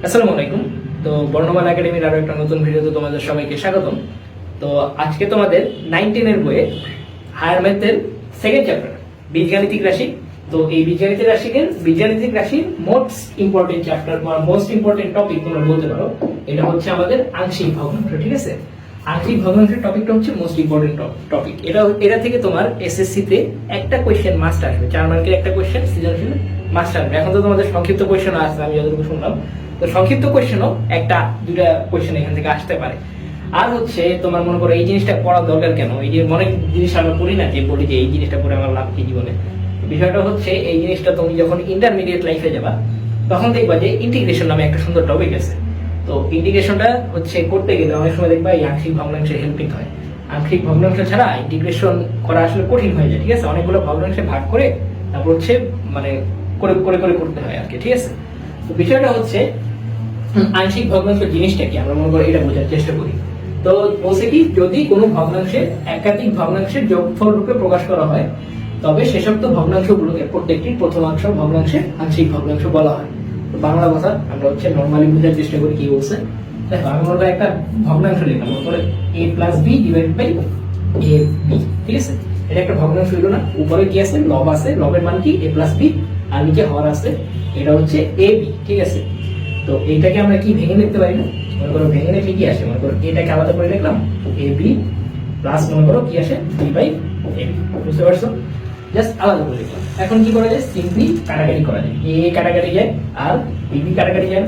আসসালামু আলাইকুম। তো বর্ণমালা একাডেমির আরো একটা নতুন ভিডিওতে তোমাদের সবাইকে স্বাগতম। তো আজকে তোমাদের 9-10 এর বইয়ে হায়ার ম্যাথের সেকেন্ড চ্যাপ্টার বীজগাণিতিক রাশি। তো এই বীজগাণিতিক রাশির মোস্ট ইম্পর্টেন্ট চ্যাপ্টার বা মোস্ট ইম্পর্টেন্ট টপিক তোমরা বলতে পারো, এটা হচ্ছে আমাদের আংশিক ভগ্নাংশ। ঠিক আছে, আংশিক ভগ্নাংশের টপিকটা হচ্ছে মোস্ট ইম্পর্টেন্ট টপিক। এটা থেকে তোমার এসএসসি তে একটা কোশ্চেন মাস্ট আসবে, 4 মার্কের একটা কোশ্চেন সৃজনশীল মাস্ট আসবে। এখন তো তোমাদের সংক্ষিপ্ত কোশ্চেন আছে, আমি যতটুকু শুনলাম, তো সংক্ষিপ্ত কোশ্চেনও একটা দুটা কোশ্চেন এখান থেকে আসতে পারে। আর হচ্ছে তোমার মনে করো এই জিনিসটা পড়ার দরকার কেন, এই যে অনেক জিনিস আমরা পড়ি না, যে বলি যে এই জিনিসটা পড়ে আমার লাভ কি জীবনে। বিষয়টা হচ্ছে এই জিনিসটা তুমি যখন ইন্টারমিডিয়েট লাইফে যাবা তখন দেখবা যে ইন্টিগ্রেশন নামে একটা সুন্দর টপিক আছে। তো ইন্টিগ্রেশনটা হচ্ছে করতে গেলে অনেক সময় দেখবা এই আংশিক ভগ্নাংশের হেল্পিং হয়। আংশিক ভগ্নাংশ ছাড়া ইন্টিগ্রেশন করা আসলে কঠিন হয়ে যায়। ঠিক আছে, অনেকগুলো ভগ্নাংশে ভাগ করে তারপর হচ্ছে মানে করে করে করে করতে হয় আর কি। ঠিক আছে, তো বিষয়টা হচ্ছে আংশিক ভগ্নাংশ জিনিসটা কি আমরা মনে করি এটা বোঝার চেষ্টা করি। তো বলছে কি, যদি কোনো ভগ্নাংশের একাধিক ভগ্নাংশের যোগফল রূপে প্রকাশ করা হয় তবে শেষোক্ত ভগ্নাংশগুলোকে প্রত্যেকটির প্রথমাংশ ভগ্নাংশের আংশিক ভগ্নাংশ বলা হয়। তো বাংলা কথা আমরা হচ্ছে নর্মালি বোঝার চেষ্টা করি কি বলছে। দেখো আমি মনে করি একটা ভগ্নাংশ লিখলাম, মনে করে a plus B divide by A B. ঠিক আছে, এটা একটা ভগ্নাংশ হইল না। উপরে কি আছে, লব আছে, লবের মান কি a প্লাস বি, আর নিচে হর আছে, এটা হচ্ছে এ বি। ঠিক আছে, তো এইটাকে আমরা কি ভেঙে লিখতে পারি না, মনে করো ভেঙে লিখে কি আসে, মনে করো এটাকে আলাদা করে লিখলাম এ বি প্লাস মনে করো কি আসে বি বাই এ বি। বুঝতে পারছো, জাস্ট আলাদা করে লিখলাম। এখন কি করা যায়, সিম্পলি কাটাকাটি করা যায়, এ কাটাকাটি যায় আর বি বি কাটাকাটি যায়,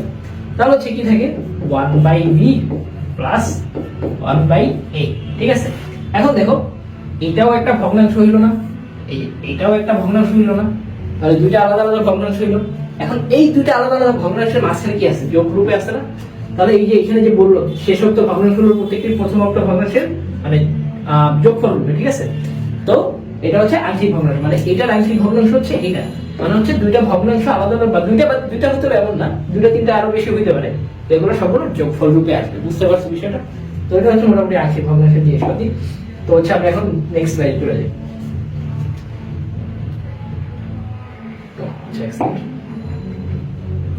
তাহলে হচ্ছে কি থাকে 1 বাই বি প্লাস 1 বাই এ। ঠিক আছে, এখন দেখো এটাও একটা ভগ্নাংশ হইল না, এইটাও একটা ভগ্নাংশ হইল না, তাহলে দুইটা আলাদা আলাদা ভগ্নাংশ হইল। এখন এই দুইটা আলাদা আলাদা ভগ্নাংশের মাঝখানে কি আছে, যোগ রূপে আছে না। তাহলে এই যে এখানে যে বললো শেষোক্ত ভগ্নাংশগুলোর প্রত্যেকটির প্রথম অক্ট ভগ্নাংশের মানে যোগফল রূপে। ঠিক আছে, তো এটা হচ্ছে আংশিক ভগ্নাংশ, মানে এটার আংশিক ভগ্নাংশ হচ্ছে এটা, মানে হচ্ছে দুইটা ভগ্নাংশ আলাদা আলাদা, দুইটা হতে পারে এমন না, দুইটা তিনটা আরো বেশি হইতে পারে, তো এগুলো সবগুলো যোগফল রূপে আসবে। বুঝতে পারছো বিষয়টা। তো এটা হচ্ছে মোটামুটি আংশিক ভগ্নাংশের জিনিসপাতি। তো হচ্ছে আমরা এখন নেক্সট স্লাইড চলে যাই।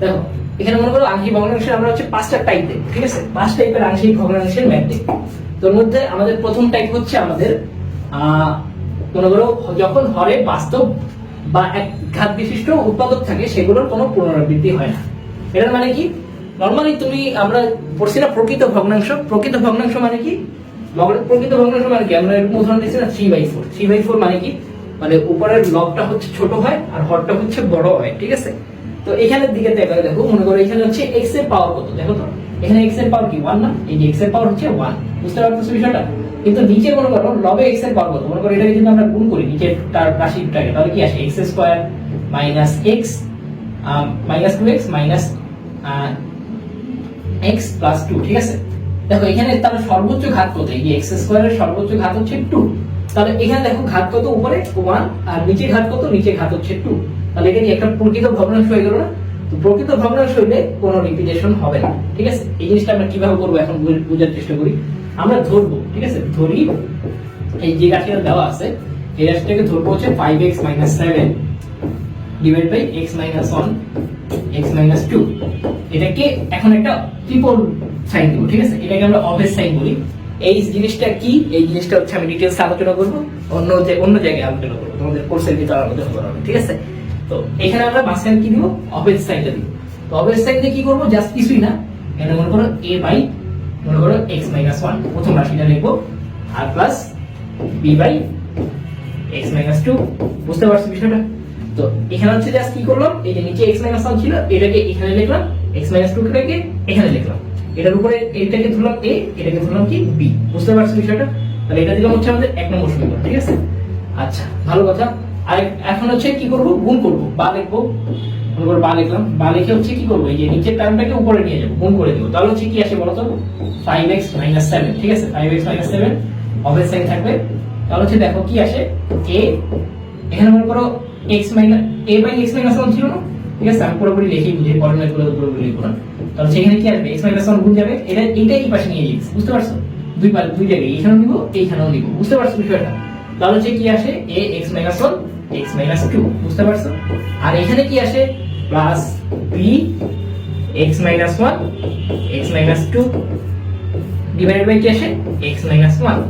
দেখো এখানে মনে করো আংশিক ভগ্নাংশের আমরা হচ্ছে 5টা টাইপ দেখব। ঠিক আছে, 5 টাইপের আংশিক ভগ্নাংশের ম্যাথ দেখব। তোর মধ্যে আমাদের প্রথম টাইপ হচ্ছে আমাদের মনে করো যখন হরে বাস্তব বা এক ঘাত বিশিষ্ট উৎপাদক থাকে সেগুলোর কোনো পুনরাবৃত্তি হয় না। এটার মানে কি, নরমালি তুমি আমরা পড়ছি না প্রকৃত ভগ্নাংশ। প্রকৃত ভগ্নাংশ মানে কি, প্রকৃত ভগ্নাংশ মানে কি, আমরা এরকম উদাহরণ দিচ্ছি না 3/4। 3/4 মানে কি, মানে উপরের লবটা হচ্ছে ছোট হয় আর হরটা হচ্ছে বড় হয়। ঠিক আছে, তো এখানের দিকে দেখো, মনে করো এখানে হচ্ছে x এর পাওয়ার কত, দেখো তো এখানে x এর পাওয়ার কি 1 না, এই যে x এর পাওয়ার হচ্ছে 1। বুঝতে পারছো বিষয়টা। কিন্তু নিচে মনে করো লবে x এর পাওয়ার কত, মনে করো এটাকে যদি আমরা গুণ করি নিচে তার রাশিটাকে, তাহলে কি আসে x square minus x minus 2x minus x plus 2। ঠিক আছে, দেখো এখানে তার সর্বোচ্চ ঘাত কত, এই যে x স্কয়ারের সর্বোচ্চ ঘাত হচ্ছে 2। তাহলে এখানে দেখো ঘাত কত, উপরে 1 আর নিচে ঘাত কত, নিচে ঘাত হচ্ছে 2। তাহলে এটা কি একটা প্রকৃত ভগ্নাংশ হয়ে গেল না। তো প্রকৃত ভগ্নাংশ হইলে কোনো রিপিটেশন হবে না। ঠিক আছে, এই জিনিসটা আমরা কিভাবে করবো এখন বোঝার চেষ্টা করি। আমরা ধরবো, ঠিক আছে, ধরি এই যে রাশিটা দেওয়া আছে এই রাশিটাকে ধরবো হচ্ছে 5x - 7 divide by x - 1 x - 2। এটাকে এখন একটা ট্রিপল সাইন দেব। ঠিক আছে, এটাকে আমরা অবেজ সাইন বলি। এই জিনিসটা কি, এই জিনিসটা হচ্ছে আমি ডিটেইলস আলোচনা করব অন্য জায়গায় আলোচনা করব, তোমাদের কোর্সের ভিতরে আলোচনা করা হবে। ঠিক আছে, তো এখানে আমরা মাঝখানে কি দিব, অবেজ সাইনটা দিব। তো অবেজ সাইনে কি করব, জাস্ট কিছুই না, এটা মনে করো a বাই মনে করো x - 1 প্রথম রাশিটা লিখবো, আর প্লাস b বাই x - 2। বুঝতে পারছো বিষয়টা। তো এখানে হচ্ছে জাস্ট কি করলাম, এই যে নিচে x - 1 ছিল এটাকে এখানে লিখলাম, x - 2 কে এখানে লিখলাম, এটার উপরে এইটাকে ধরলাম a, এটাকে ধরলাম কি b। বুঝতে পারছো বিষয়টা। তাহলে এটা দিলাম হচ্ছে আমাদের 1 নম্বর সমীকরণ। ঠিক আছে, আচ্ছা ভালো কথা। আর এখন হচ্ছে কি করব, গুণ করব, বা লিখবো, মনে করো বা লিখলাম, বা লিখে হচ্ছে কি করব, এই যে নিচের টার্মটাকে উপরে নিয়ে যাব, গুণ করে দেব। তাহলে হচ্ছে কি আসে বলতো 5x - 7। ঠিক আছে, 5x - 7 অবেজ সাইন থাকবে। তাহলে হচ্ছে দেখো কি আসে, a এখানে মনে করো x - a বাই x - 1 ছিল না। ঠিক আছে, আমি পুরোপুরি লিখি বুঝে পড়াশোনা করে পুরোপুরি লিখবো না। তাহলে সেখানে কি আসবে, x - 1 গুণ যাবে, এটা এই পাশে নিয়ে যাবে। বুঝতে পারছো, দুই জায়গায় এইখানেও নিব এইখানেও নিব। বুঝতে পারছো বিষয়টা। তাহলে হচ্ছে কি আসে a x - 1 x - 2। বুঝতে পারছো। আর এখানে কি আসে plus b x minus 1 x minus 2 divided by কি আসে x minus 1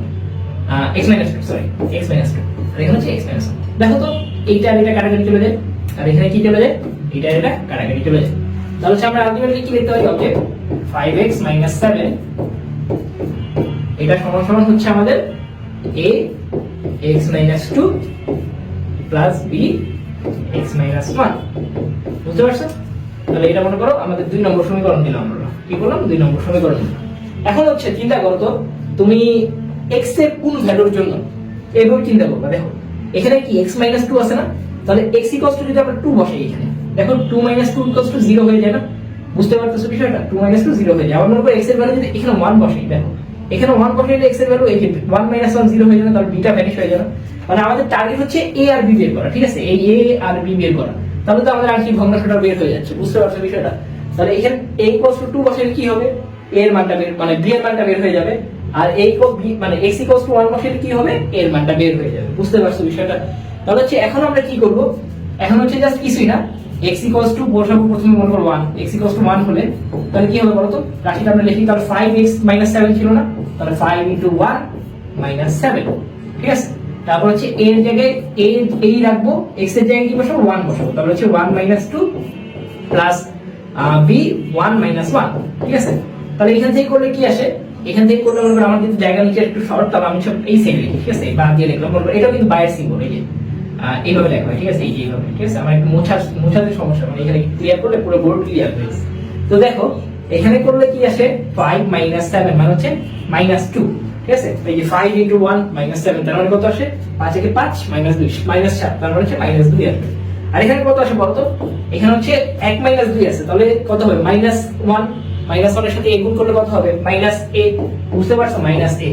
x minus 2 sorry x minus 2 আর এখানে হচ্ছে x minus 1 দেখো তো এইটা আর এটা কাটাকাটি চলে যায় আর এখানে কি চলে যায় এটা আর এটা কাটাকাটি চলে যায় তাহলে হচ্ছে আমরা আলটিমেটলি কি লিখতে পারি ওকে 5x minus 7 এটা সমান সমান হচ্ছে আমাদের a x minus 2 plus b x minus 1 বুঝতে পারছো তাহলে এটা মনে করো আমাদের 2 নম্বর সমীকরণ দিলাম আমরা কি করলাম 2 নম্বর সমীকরণ এখন হচ্ছে চিন্তা করো তো তুমি x এর কোন ভ্যালুর জন্য এইভাবে চিন্তা করবে দেখো এখানে কি x minus 2 আছে না তাহলে x equals to যদি আমরা 2 বসাই এখানে দেখো 2 minus 2 equals to 0 হয়ে যায় না বুঝতে পারতেছো বিষয়টা 2 minus 2 0 হয়ে যায় আবার মনে করো x এর ভ্যালু যদি এখানে 1 বসাই দেখো এখানে 1 বসাইলে x এর ভ্যালু এই যে 1 minus 1 0 হয়ে যাবে তাহলে b টা ভ্যানিশ হয়ে যাবে মানে আমাদের টার্গেট হচ্ছে a আর b বের করা ঠিক আছে এই a আর b বের করা তাহলে তো আমাদের আংশিক ভগ্নাংশটা বের হয়ে যাচ্ছে বুঝতে পারছো বিষয়টা তাহলে এখানে a equals to 2 বসাইলে কি হবে a এর মানটা বের মানে b এর মানটা বের হয়ে যাবে আর a b মানে x equals to 1 বসাইলে কি হবে a এর মানটা বের হয়ে যাবে বুঝতে পারছো বিষয়টা তাহলে হচ্ছে এখন আমরা কি করব এখন হচ্ছে জাস্ট কিছুই না x equals to বসাবো প্রথমে মনে করো 1 x equals to 1 হলে তাহলে কি হবে বলো তো রাশিটা আমরা লিখি তাহলে 5x minus 7 ছিল না তাহলে 5 into 1 minus 7 ঠিক আছে তারপর হচ্ছে a এর জায়গায় a এই রাখবো x এর জায়গায় কি বসাবো 1 বসাবো তাহলে হচ্ছে 1 minus 2 plus b 1 minus 1 ঠিক আছে তাহলে এখান থেকে করলে কি আসে এখান থেকে করলে মনে করো আমার কিন্তু জায়গা নিচে একটু শর্ট তাহলে আমি সব এই সাইডে লিখি ঠিক আছে বা দিয়ে লিখলাম মনে করো এটাও কিন্তু বায়ার সিম্বল এই যে এইভাবে লেখা হয় ঠিক আছে এইভাবে ঠিক আছে আমার একটু মোছাতে সমস্যা মানে এখানে ক্লিয়ার করলে পুরো বোর্ড ক্লিয়ার হয়ে যাবে তো দেখো এখানে করলে কি আসে 5 minus 7 মানে হচ্ছে -2 ঠিক আছে এই যে 5 into 1 minus 7 তার মানে কত আসে 5 একে 5 minus 2 -7 তার মানে হচ্ছে -2 আসবে আর এখানে কত আসে বলতো এখানে হচ্ছে 1 minus 2 আছে তাহলে কত হবে -1 -1 এর সাথে a গুণ করলে কত হবে -a বুঝতে পারছো -a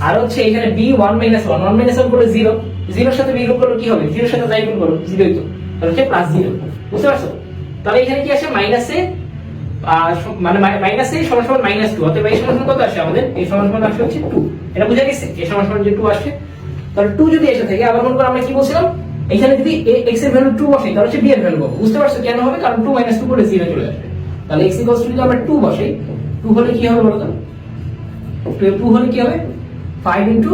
আর হচ্ছে এখানে b 1 minus 1 1 minus 1 করলে 0 0 এর সাথে b গুণ করলে কি হবে 0 এর সাথে যাই গুণ করো 0 ই তো তাহলে হচ্ছে +0 বুঝতে পারছো তাহলে এখানে কি আসে -a মানে -a সমান সমান -2 অতএব এই সমান কত আসে আমাদের এই সমান সমান আসে হচ্ছে 2 এটা বুঝা গেছে এই সমান সমান যে 2 আসে তাহলে 2 যদি এসে থাকে আবার মনে করো আমরা কি বলছিলাম এখানে যদি x এর ভ্যালু 2 বসাই তাহলে হচ্ছে b এর ভ্যালু পাবো বুঝতে পারছো কেন হবে কারণ 2 2 করলে 0 চলে আসবে তাহলে x যদি আমরা 2 বসাই 2 হলে কি হবে বলো তো 2 হলে কি হবে 5 into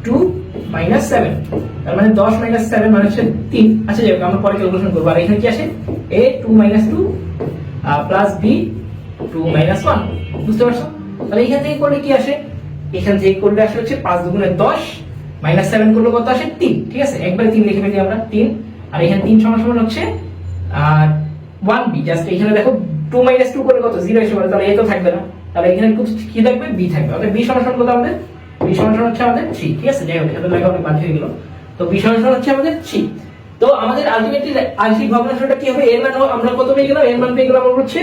2 minus 7 তার মানে 10 minus 7 মানে হচ্ছে 3 আচ্ছা যাই হোক আমরা পরে ক্যালকুলেশন করব আর এখানে কি আসে a 2 minus 2 plus b 2 minus 1 বুঝতে পারছো তাহলে এখান থেকে করলে কি আসে এখান থেকে করলে আসে হচ্ছে 5 দুগুণে 10 minus 7 করলে কত আসে 3 ঠিক আছে একবারে 3 লিখে ফেলি আমরা 3 আর এখানে 3 সমান সমান হচ্ছে 1b জাস্ট এখানে দেখো 2 minus 2 করলে কত 0 এসে পড়ে তাহলে a তো থাকবে না তাহলে এখানে কি থাকবে b থাকবে অর্থাৎ b সমান সমান কত আমাদের b সমান সমান হচ্ছে আমাদের 3 ঠিক আছে যাই হোক এটা লেখা অনেক বাকি হয়ে গেল তো b সমান সমান হচ্ছে আমাদের 3 তো আমাদের আলটিমেটলি আংশিক ভগ্নাংশটা কি হবে এর মান আমরা কত পেয়ে গেলাম এর মান পেয়ে গেলাম আমরা হচ্ছে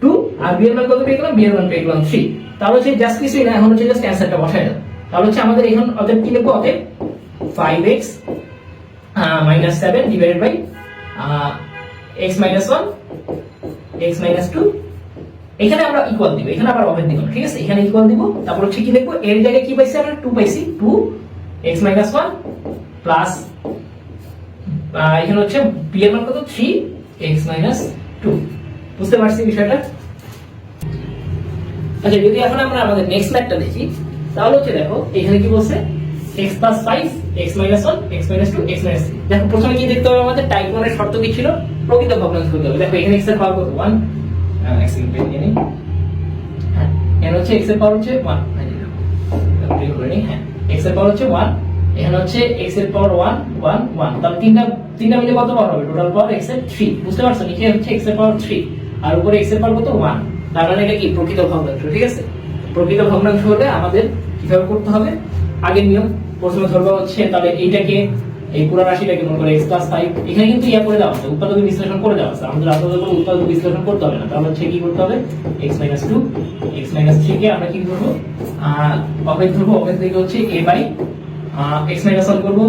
2 আর b এর মান কত পেয়ে গেলাম b এর মান পেয়ে গেলাম 3 তাহলে হচ্ছে জাস্ট কিছুই না এখন হচ্ছে জাস্ট অ্যানসারটা বসাই দাও তাহলে হচ্ছে আমাদের এখন অতএব কি লিখবো অতএব 5x minus 7 divided by x minus 1 x minus 2 এখানে আমরা ইকুয়াল দিব এখানে আবার অভেদ দিব ঠিক আছে এখানে ইকুয়াল দিব তারপর হচ্ছে কি লিখবো এর জায়গায় কি পাইছি আমরা 2 পাইছি 2 x minus 1 প্লাস এখানে হচ্ছে b এর মান কত 3 x minus 2 বুঝতে পারছি বিষয়টা আচ্ছা যদি এখন আমরা আমাদের নেক্সট ম্যাথটা দেখি তাহলে হচ্ছে দেখো এখানে কি বলছে x plus 5 x minus 1 x minus 2 x minus 3 দেখো প্রথমে কি দেখতে হবে আমাদের টাইপ 1 এর শর্ত কি ছিল প্রকৃত ভগ্নাংশ করতে হবে দেখো এখানে x এর পাওয়ার কত 1 x এর পেয়ে নিই হ্যাঁ এখানে হচ্ছে x এর পাওয়ার হচ্ছে 1 প্রিন্ট করে নিই হ্যাঁ x এর পাওয়ার হচ্ছে 1 এখানে হচ্ছে x এর পাওয়ার 1 1 1 তাহলে তিনটা মিলে কত পাওয়ার হবে টোটাল পাওয়ার x এর 3 বুঝতে পারছো নিচে হচ্ছে x এর পাওয়ার 3 আর উপরে x এর পাওয়ার কত 1 তার মানে এটা কি প্রকৃত ভগ্নাংশ ঠিক আছে প্রকৃত ভগ্নাংশ হলে আমাদের কিভাবে করতে হবে আগের নিয়ম প্রথমে ধরবো হচ্ছে তাহলে এইটাকে এই পুরো রাশিটাকে মনে করে x plus 5 এখানে কিন্তু ইয়া করে দেওয়া আছে উৎপাদক বিশ্লেষণ করে দেওয়া আছে আমাদের আলাদা করে উৎপাদক বিশ্লেষণ করতে হবে না তাহলে হচ্ছে কি করতে হবে x minus 2 x minus 3 কে আমরা কি করব অভেদ ধরবো অভেদ থেকে হচ্ছে a by x minus 1 করব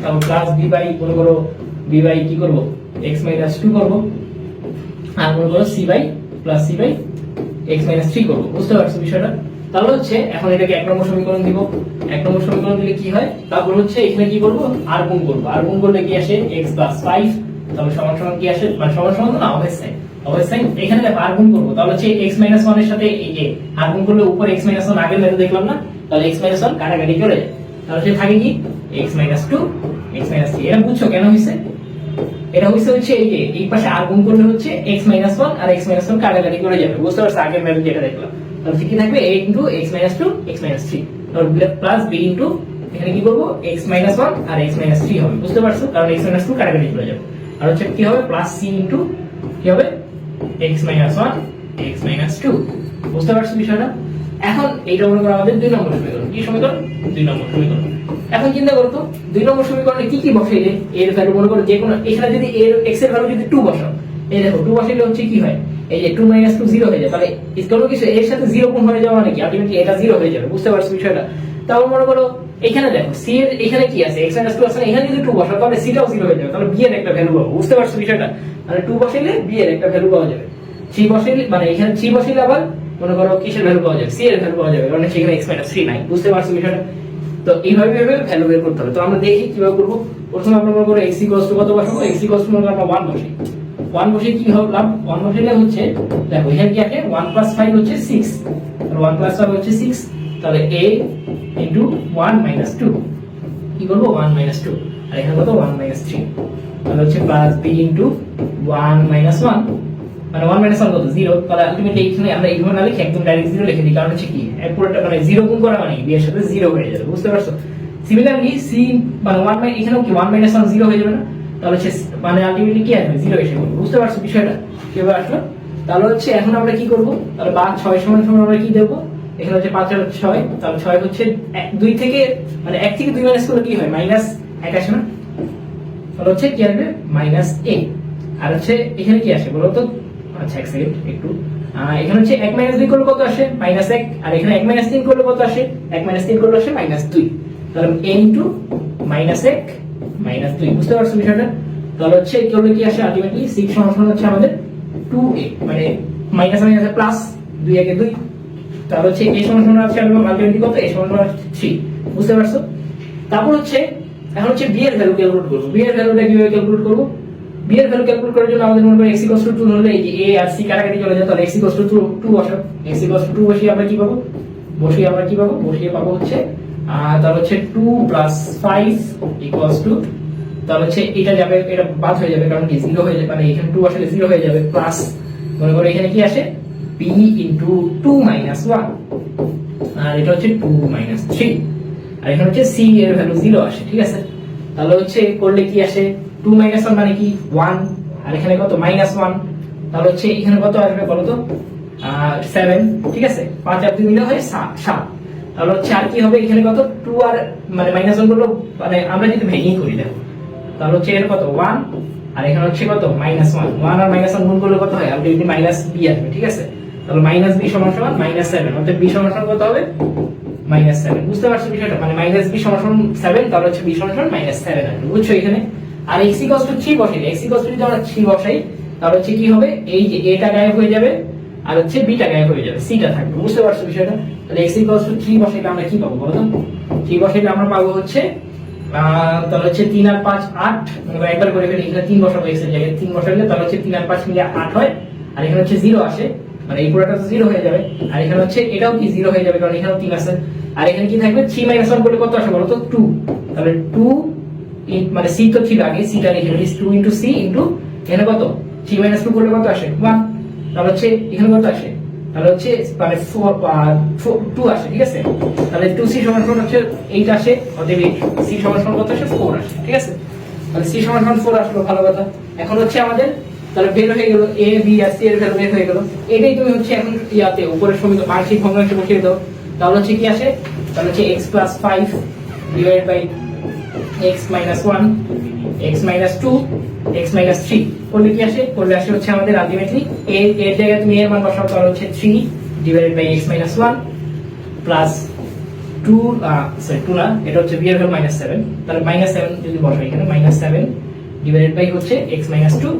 তারপর প্লাস b by মনে করো b by কি করব x minus 2 করব আর মনে করো c by plus c by x minus 3 করব বুঝতে পারছো বিষয়টা তাহলে হচ্ছে এখন এটাকে এক নম্বর সমীকরণ দিব এক নম্বর সমীকরণ দিলে কি হয় তারপর হচ্ছে এখানে কি করব আর গুণ করব আর গুণ করলে কি আসে x plus 5 তাহলে সমান সমান কি আসে মানে সমান সমান না অবশ্যই অবশ্যই এখানে দেখো আর গুণ করবো, তাহলে হচ্ছে x মাইনাস 1 এর সাথে এই যে আর গুণ করলে উপরে x মাইনাস 1 আগের মেথড দেখলাম না, তাহলে x মাইনাস 1 কাটাকাটি চলে যায়, তাহলে হচ্ছে থাকে কি x মাইনাস 2 x মাইনাস 3। এটা বুঝছো কেন হইছে? এটা হচ্ছে এই যে এই পাশে আর গুণ করলে হচ্ছে x মাইনাস 1 আর x মাইনাস 1 কাটাকাটি করে যাবে, বুঝতে পারছো আগের মেথড যেটা দেখলাম। তাহলে কি থাকবে a into x minus 2 x minus 3, তাহলে প্লাস b ইনটু এখানে কি করব x মাইনাস 1 আর x মাইনাস 3 হবে, বুঝতে পারছো, কারণ x মাইনাস 2 কাটাকাটি চলে যাবে। আর হচ্ছে কি হবে প্লাস c ইনটু কি হবে x মাইনাস 1 x মাইনাস 2, বুঝতে পারছো বিষয়টা। এখন এইটা মনে করো আমাদের 2 নম্বর সমীকরণ। কি সমীকরণ? 2 নম্বর সমীকরণ। এখন চিন্তা করো তো 2 নম্বর সমীকরণে কি কি বসাইলে এর ভ্যালু মনে করো যে কোনো এখানে যদি এর x এর ভ্যালু যদি 2 বসাও, এই দেখো 2 বসাইলে হচ্ছে কি হয়, এই যে 2 - 2 0 হয়ে যায়, তাহলে কোনো কিছু এর সাথে 0 গুণ হয়ে যাওয়া মানে কি আলটিমেটলি এটা 0 হয়ে যাবে, বুঝতে পারছো বিষয়টা। তাহলে মনে করো এখানে দেখো c এর এখানে কি আছে x - 2 আছে, এখানে যদি 2 বসাও তাহলে c টাও 0 হয়ে যাবে, তাহলে b এর একটা ভ্যালু পাবো, বুঝতে পারছো বিষয়টা। মানে 2 বসাইলে b এর একটা ভ্যালু পাওয়া যাবে, c বসাইলে মানে এখানে c বসাইলে আবার মনে করো কিসের ভ্যালু পাওয়া যাবে, c এর ভ্যালু পাওয়া যাবে, কারণ সেখানে x - 3 নাই, বুঝতে পারছো বিষয়টা। তো এইভাবে ভ্যালু বের করতে হবে। তো আমরা দেখি কিভাবে করব। প্রথমে আমরা মনে করো x কত বসাবো, x মনে করো আমরা 1 বসাই। 1 বসে কি হবে লাভ, 1 বসাইলে হচ্ছে দেখো এখানে কি আছে 1 + 5 হচ্ছে 6, আর 1 + 5 হচ্ছে 6, তাহলে a * 1 - 2 কি করব 1 - 2, আর এখানে কত 1 - 3, তাহলে হচ্ছে প্লাস b * 1 - 1, মানে 1 - 1 কত 0, তাহলে আলটিমেটলি এখানে আমরা এইভাবে না লিখে একদম ডাইরেক্ট 0 লিখে দিই, কারণ হচ্ছে কি পুরোটা মানে 0 গুণ করা মানে b এর সাথে 0 হয়ে যাবে, বুঝতে পারছো। সিমিলারলি c মানে 1 এখানেও কি 1 - 1 0 হয়ে যাবে না, তাহলে হচ্ছে মানে আলটিমেটলি কি আসবে 0 এসে যাবে, বুঝতে পারছো বিষয়টা কিভাবে আসলো। তাহলে হচ্ছে এখন আমরা কি করব, তাহলে 6 সমান আমরা কি দেব, এখানে হচ্ছে 5 আর 6, তাহলে 6 হচ্ছে 2 থেকে মানে 1 থেকে 2 মাইনাস করলে কি হয় -1 আসে না, তাহলে হচ্ছে কি আসবে -a, আর হচ্ছে এখানে কি আসে বলো তো, আচ্ছা এক সেকেন্ড একটু, এখানে হচ্ছে 1 - 2 করলে কত আসে -1, আর এখানে 1 - 3 করলে কত আসে 1 - 3 করলে আসে -2, তাহলে a * -1 - 2, বুঝতে পারছো বিষয়টা। তাহলে হচ্ছে করলে কি আসে আলটিমেটলি 6 সমান হচ্ছে আমাদের 2a, মানে মাইনাস মাইনাসে প্লাস 2 একে 2, তাহলে হচ্ছে a সমান আছে আলটিমেটলি কত a সমান 3, বুঝতে পারছো। তারপর হচ্ছে এখন হচ্ছে b এর ভ্যালু ক্যালকুলেট করব। b এর ভ্যালুটা কিভাবে ক্যালকুলেট করব, b এর ভ্যালু ক্যালকুলেট করার জন্য আমাদের মনে করি x = 2 হলে এই যে a আর c কাটাকাটি চলে যায়, তাহলে x = 2 বসাও, x = 2 বসিয়ে আমরা কি পাবো, বসিয়ে পাবো হচ্ছে তাহলে হচ্ছে 2 + 5 = তাহলে হচ্ছে এটা যাবে, এটা বাদ হয়ে যাবে, কারণ কি 0 হয়ে যাবে, মানে এখানে 2 আসলে 0 হয়ে যাবে, প্লাস মনে করো এখানে কি আসে b * 2 - 1, আর এটা হচ্ছে 2 - 3, আর এখানে হচ্ছে c এর ভ্যালু 0 আসে, ঠিক আছে। তাহলে হচ্ছে করলে কি আসে 2 - 1 মানে কি 1, আর এখানে কত -1, তাহলে হচ্ছে এখানে কত আসবে বলো তো 7, ঠিক আছে, 5 আর 2 মিলে হয় 7, তাহলে হচ্ছে আর কি হবে এখানে কত 2 আর মানে -1 গুলো মানে আমরা যদি ভেঙেই করি দেখো, তাহলে হচ্ছে এর কত 1, আর এখানে হচ্ছে কত -1, 1 আর -1 গুণ করলে কত হয় আলটিমেটলি -b আসবে, ঠিক আছে। তাহলে -b সমান সমান -7, অর্থাৎ b সমান সমান কত হবে -7, বুঝতে পারছো বিষয়টা, মানে -b সমান সমান 7, তাহলে হচ্ছে b সমান সমান -7 আসবে, বুঝছো এখানে। আর x = 3 বসাই, x = যদি আমরা 3 বসাই তাহলে হচ্ছে কি হবে এই যে a টা গায়েব হয়ে যাবে, আর হচ্ছে b টা গায়েব হয়ে যাবে, c টা থাকবে, বুঝতে পারছো বিষয়টা। তাহলে x = 3 বসাইলে আমরা কি পাবো বলো তো, 3 বসাইলে আমরা পাবো হচ্ছে তাহলে হচ্ছে 3 আর 5 8, মানে একবার করে ফেলি, এখানে 3 বসাবো x এর জায়গায় 3 বসাইলে তাহলে হচ্ছে 3 আর 5 মিলে 8 হয়, আর এখানে হচ্ছে 0 আসে, মানে এই পুরোটা তো 0 হয়ে যাবে, আর এখানে হচ্ছে এটাও কি 0 হয়ে যাবে, কারণ এখানেও 3 আছে, আর এখানে কি থাকবে 3 - 1 করলে কত আসে বলো তো 2, তাহলে 2 মানে c তো ছিল আগে, c টা লিখে ফেলি 2 * c এখানে কত 3 - 2 করলে কত আসে 1, তাহলে হচ্ছে এখানে কত আসে, তাহলে হচ্ছে মানে 2 আসে, ঠিক আছে। তাহলে 2c সমান সমান হচ্ছে 8 আসে, অতএব c সমান সমান কত আসে 4 আসে, ঠিক আছে। তাহলে c সমান সমান 4 আসলো, ভালো কথা। এখন হচ্ছে আমাদের তাহলে বের হয়ে গেল a b আর c এর ভ্যালু বের হয়ে গেল, এটাই তুমি হচ্ছে এখন ইয়াতে উপরের সমীকরণ আংশিক ভগ্নাংশে বসিয়ে দাও, তাহলে হচ্ছে কি আসে, তাহলে হচ্ছে x + 5 / x - 1 x - 2 x - 3 করলে কি আসে, করলে আসে হচ্ছে আমাদের আলটিমেটলি এর জায়গায় তুমি এর মান বসাও, তাহলে হচ্ছে 3 / x - 1 প্লাস 2 না, এটা হচ্ছে b এর ভ্যালু -7, তাহলে -7 যদি বসাই এখানে -7 / হচ্ছে x - 2,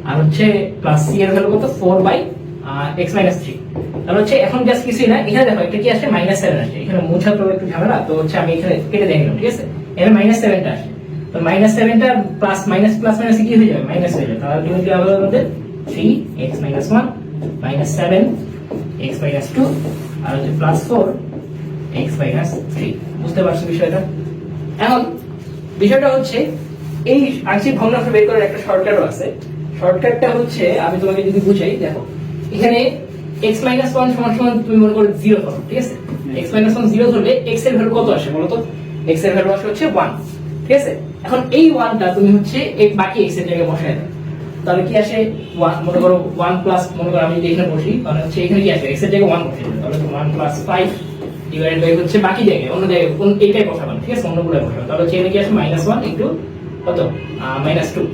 আর হচ্ছে প্লাস c এর ভ্যালু কত 4/x - 3, তাহলে হচ্ছে এখন জাস্ট কিছুই না, এখানে দেখো এটা কি আসে -7 আসে, এখানে মোছা তো একটু ঝামেলা, তো হচ্ছে আমি এখানে কেটে দিলাম, ঠিক আছে। এখানে -7 টা আসে, তো -7 টা প্লাস মাইনাস কি হয়ে যাবে মাইনাস হয়ে যাবে, তাহলে আলটিমেটলি আমাদের 3 x minus 1 minus 7 x minus 2 আর হচ্ছে প্লাস 4 x minus 3। বুঝতে পারছো বিষয়টা? এখন বিষয়টা হচ্ছে এই আংশিক ভগ্নাংশ বের করার একটা শর্টকাটও আছে। শর্টকাটটা হচ্ছে আমি তোমাকে যদি বুঝাই, দেখো এখানে x minus 1 সমান সমান তুমি মনে করো 0 ধরো, ঠিক আছে? x minus 1 0 ধরলে x এর ভ্যালু কত আসে বলো তো? x এর ভ্যালু আসে হচ্ছে 1, ঠিক আছে? এখন এই 1 টা তুমি হচ্ছে এই বাকি x এর জায়গায় বসায় দাও, তাহলে কি আসে 1 মনে করো 1 প্লাস, মনে করো আমি যদি এখানে বসি তাহলে হচ্ছে এখানে কি আসে x এর জায়গায় 1 বসিয়ে দাও, তাহলে 1 প্লাস 5 ডিভাইডেড বাই হচ্ছে বাকি জায়গায় অন্য জায়গায় কোন এইটাই বসাবেন, ঠিক আছে? অন্যগুলো বসাবেন, তাহলে হচ্ছে এখানে কি আসে -1 ইনটু কত -2,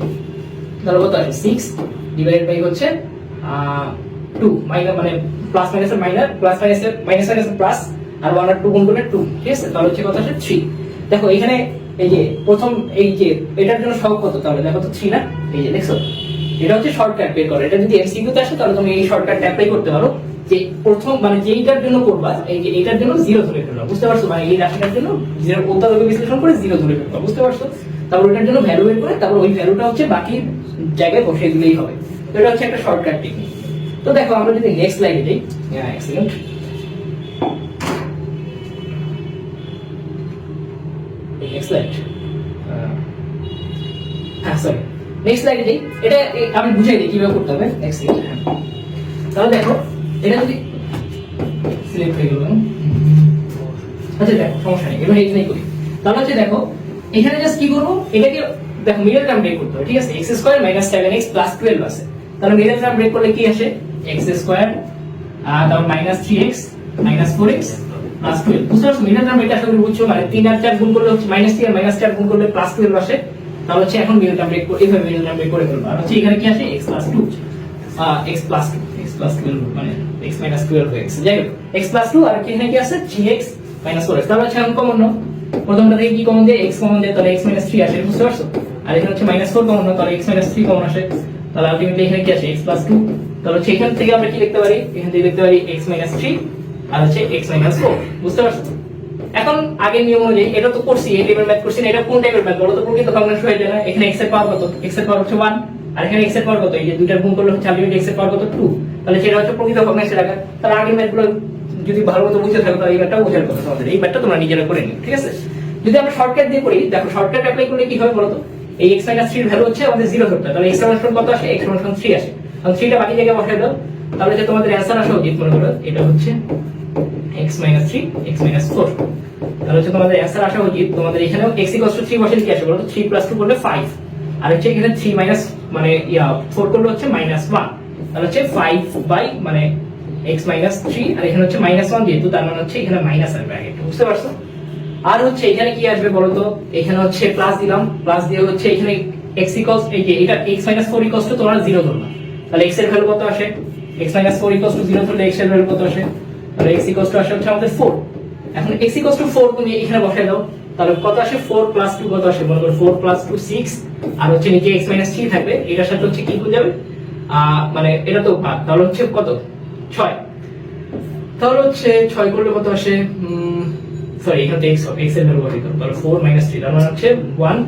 তাহলে কত আসে 6 ডিভাইডেড বাই হচ্ছে 2 মাইনাস মানে প্লাস মাইনাসের মাইনাস, প্লাস মাইনাসের মাইনাস প্লাস, আর 1 আর 2 গুণ করলে 2, ঠিক আছে? তাহলে হচ্ছে কত আসে 3। দেখো এখানে এই যে প্রথম এই যে এটার জন্য সহগ কত, তাহলে দেখো তো 3 না? এই যে দেখছো, এটা হচ্ছে শর্টকাট বের করো। এটা যদি এমসিকিউ তে আসে তাহলে তুমি এই শর্টকাট অ্যাপ্লাই করতে পারো, যে প্রথম মানে যেইটার জন্য করবা এই যে এটার জন্য 0 ধরে ফেলবা, বুঝতে পারছো? মানে এই রাশিটার জন্য 0 উৎপাদক বিশ্লেষণ করে 0 ধরে ফেলবা, বুঝতে পারছো? তারপর ওইটার জন্য ভ্যালু বের করে তারপর ওই ভ্যালুটা হচ্ছে বাকি জায়গায় বসিয়ে দিলেই হবে। তো এটা হচ্ছে একটা শর্টকাট টেকনিক। তো দেখো আমরা যদি নেক্সট স্লাইডে যাই, এক সেকেন্ড, নেক্সট স্লাইড, হ্যাঁ সরি নেক্সট স্লাইডে যাই। এটা আমি বুঝাই দিই কিভাবে করতে হবে। এক সেকেন্ড, তাহলে দেখো এটা যদি সিলেক্ট হয়ে গেল, আচ্ছা দেখো সমস্যা নেই, এবার এইখানেই করি। তাহলে হচ্ছে দেখো এখানে জাস্ট কি করবো, এটাকে দেখো মিডল টার্ম ব্রেক করতে হবে, ঠিক আছে? x² - 7x + 12 আছে, তাহলে মিডল টার্ম ব্রেক করলে কি আসে x² তারপর -3x - 4x + 12। বুঝতে পারছো মিডল টার্ম এটা আসলে বুঝছো, মানে 3 আর 4 গুণ করলে হচ্ছে -3 আর -4 গুণ করলে +12 আসে। তাহলে হচ্ছে এখন মিডল টার্ম ব্রেক করে এইভাবে মিডল টার্ম ব্রেক করে ফেলবো। আর হচ্ছে এখানে কি আসে x + 2 x + 12 মানে x - 12 হয়ে গেছে। যাই হোক x + 2 আর এখানে কি আছে 3x - 4x। তাহলে হচ্ছে এখন কমন নাও, প্রথমটা থেকে কি কমন দেয়, x কমন দেয়, তাহলে x - 3 আসে, বুঝতে পারছো? আর এখানে হচ্ছে -4 কমন নাও, তাহলে x - 3 কমন আসে, তাহলে আলটিমেটলি এখানে কি আসে x + 2। তাহলে হচ্ছে এখান থেকে আমরা কি লিখতে পারি, এখান থেকে লিখতে পারি x - 3 আর হচ্ছে x - 4, বুঝতে পারছো? এখন আগের নিয়ম অনুযায়ী এটা তো করছি, এই টাইপের ম্যাথ করছি না, এটা কোন টাইপের ম্যাথ বলো তো? প্রকৃত ভগ্নাংশ হয়ে যায় না? এখানে x এর পাওয়ার কত, x এর পাওয়ার হচ্ছে 1 আর এখানে x এর পাওয়ার কত, এই যে দুইটার গুণ করলে হচ্ছে আলটিমেটলি x এর পাওয়ার কত 2, তাহলে সেটা হচ্ছে প্রকৃত ভগ্নাংশের আকার। তাহলে আগের ম্যাথগুলো যদি ভালো মতো বুঝতে থাকো তাহলে এই ম্যাথটাও বোঝার কথা তোমাদের, এই ম্যাথটা তোমরা নিজেরা করে নিও, ঠিক আছে? যদি আমরা শর্টকাট দিয়ে করি, দেখো শর্টকাট অ্যাপ্লাই করলে কি হবে বলো তো? এই x - 3 এর ভ্যালু হচ্ছে আমাদের 0 ধরতে হবে, তাহলে x সমান কত আসে, x সমান 3 আসে, তাহলে 3 টা বাকি জায়গায় বসায় দাও, তাহলে যে তোমাদের অ্যানসার আসা উচিত মনে করো এটা হচ্ছে x - 3 x - 4। তাহলে হচ্ছে তোমাদের অ্যানসার আসা উচিত, তোমাদের এখানেও x = 3 বসিয়ে কি আসে বলো তো? 3 + 2 করলে 5, আর হচ্ছে এখানে 3 মাইনাস মানে 4 করলে হচ্ছে -1, তাহলে হচ্ছে 5 বাই মানে x - 3 আর এখানে হচ্ছে -1 যেহেতু, তার মানে হচ্ছে এখানে মাইনাস আসবে আগে, বুঝতে পারছো? আর হচ্ছে এখানে কি আসবে বলো তো? এখানে হচ্ছে প্লাস দিলাম, প্লাস দিয়ে হচ্ছে এখানে x ইকুয়ালস এই যে এটা x - 4 ইকুয়ালস টু তোমরা 0 ধরবা, তাহলে x এর ভ্যালু কত আসে, x - 4 ইকুয়ালস টু 0 ধরলে x এর ভ্যালু কত আসে, তাহলে x ইকুয়ালস টু আসে হচ্ছে আমাদের 4। এখন x ইকুয়ালস টু 4 তুমি এখানে বসায় দাও, তাহলে কত আসে 4 + 2 কত আসে মনে করো 4 + 2 6, আর হচ্ছে নিচে x - 3 থাকবে, এটার সাথে হচ্ছে কি গুণ যাবে মানে এটা তো ভাগ, তাহলে হচ্ছে কত 6, তাহলে হচ্ছে 6 করলে কত আসে সরি এখানে x এর ভ্যালু কত, তাহলে 4 - 3 তার মানে হচ্ছে 1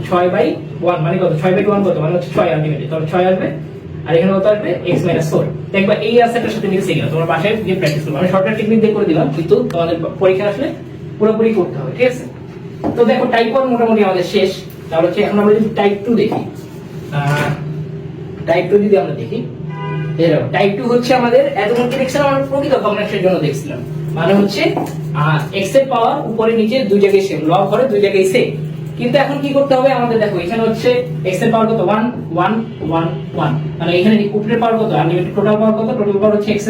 6/1 মানে কত 6/1 কত মানে হচ্ছে 6 আলটিমেটলি, তাহলে 6 আসবে, আর এখানে কত আসবে x - 4। দেখবা এই আনসারটার সাথে মিলছে কিনা, তোমরা বাসায় গিয়ে প্র্যাকটিস করবে। আমি শর্টকাট টেকনিক দিয়ে করে দিলাম, কিন্তু তোমাদের পরীক্ষা আসলে পুরোপুরি করতে হবে, ঠিক আছে? তো দেখো টাইপ 1 মোটামুটি আমাদের শেষ। তাহলে হচ্ছে এখন আমরা যদি টাইপ 2 দেখি, টাইপ 2 যদি আমরা দেখি, এরকম টাইপ 2 হচ্ছে আমাদের এতক্ষণ কি দেখছিলাম আমরা প্রকৃত ভগ্নাংশের জন্য দেখছিলাম, মানে হচ্ছে x এর পাওয়ার উপরে নিচে দুই জায়গায় সেম, লব করে দুই জায়গায় সেম। কিন্তু এখন কি করতে হবে আমাদের, দেখো এখানে হচ্ছে x এর পাওয়ার কত 1 1 1 1, মানে এখানে উপরের পাওয়ার কত আনলিমিটেড, টোটাল পাওয়ার কত, টোটাল পাওয়ার হচ্ছে x²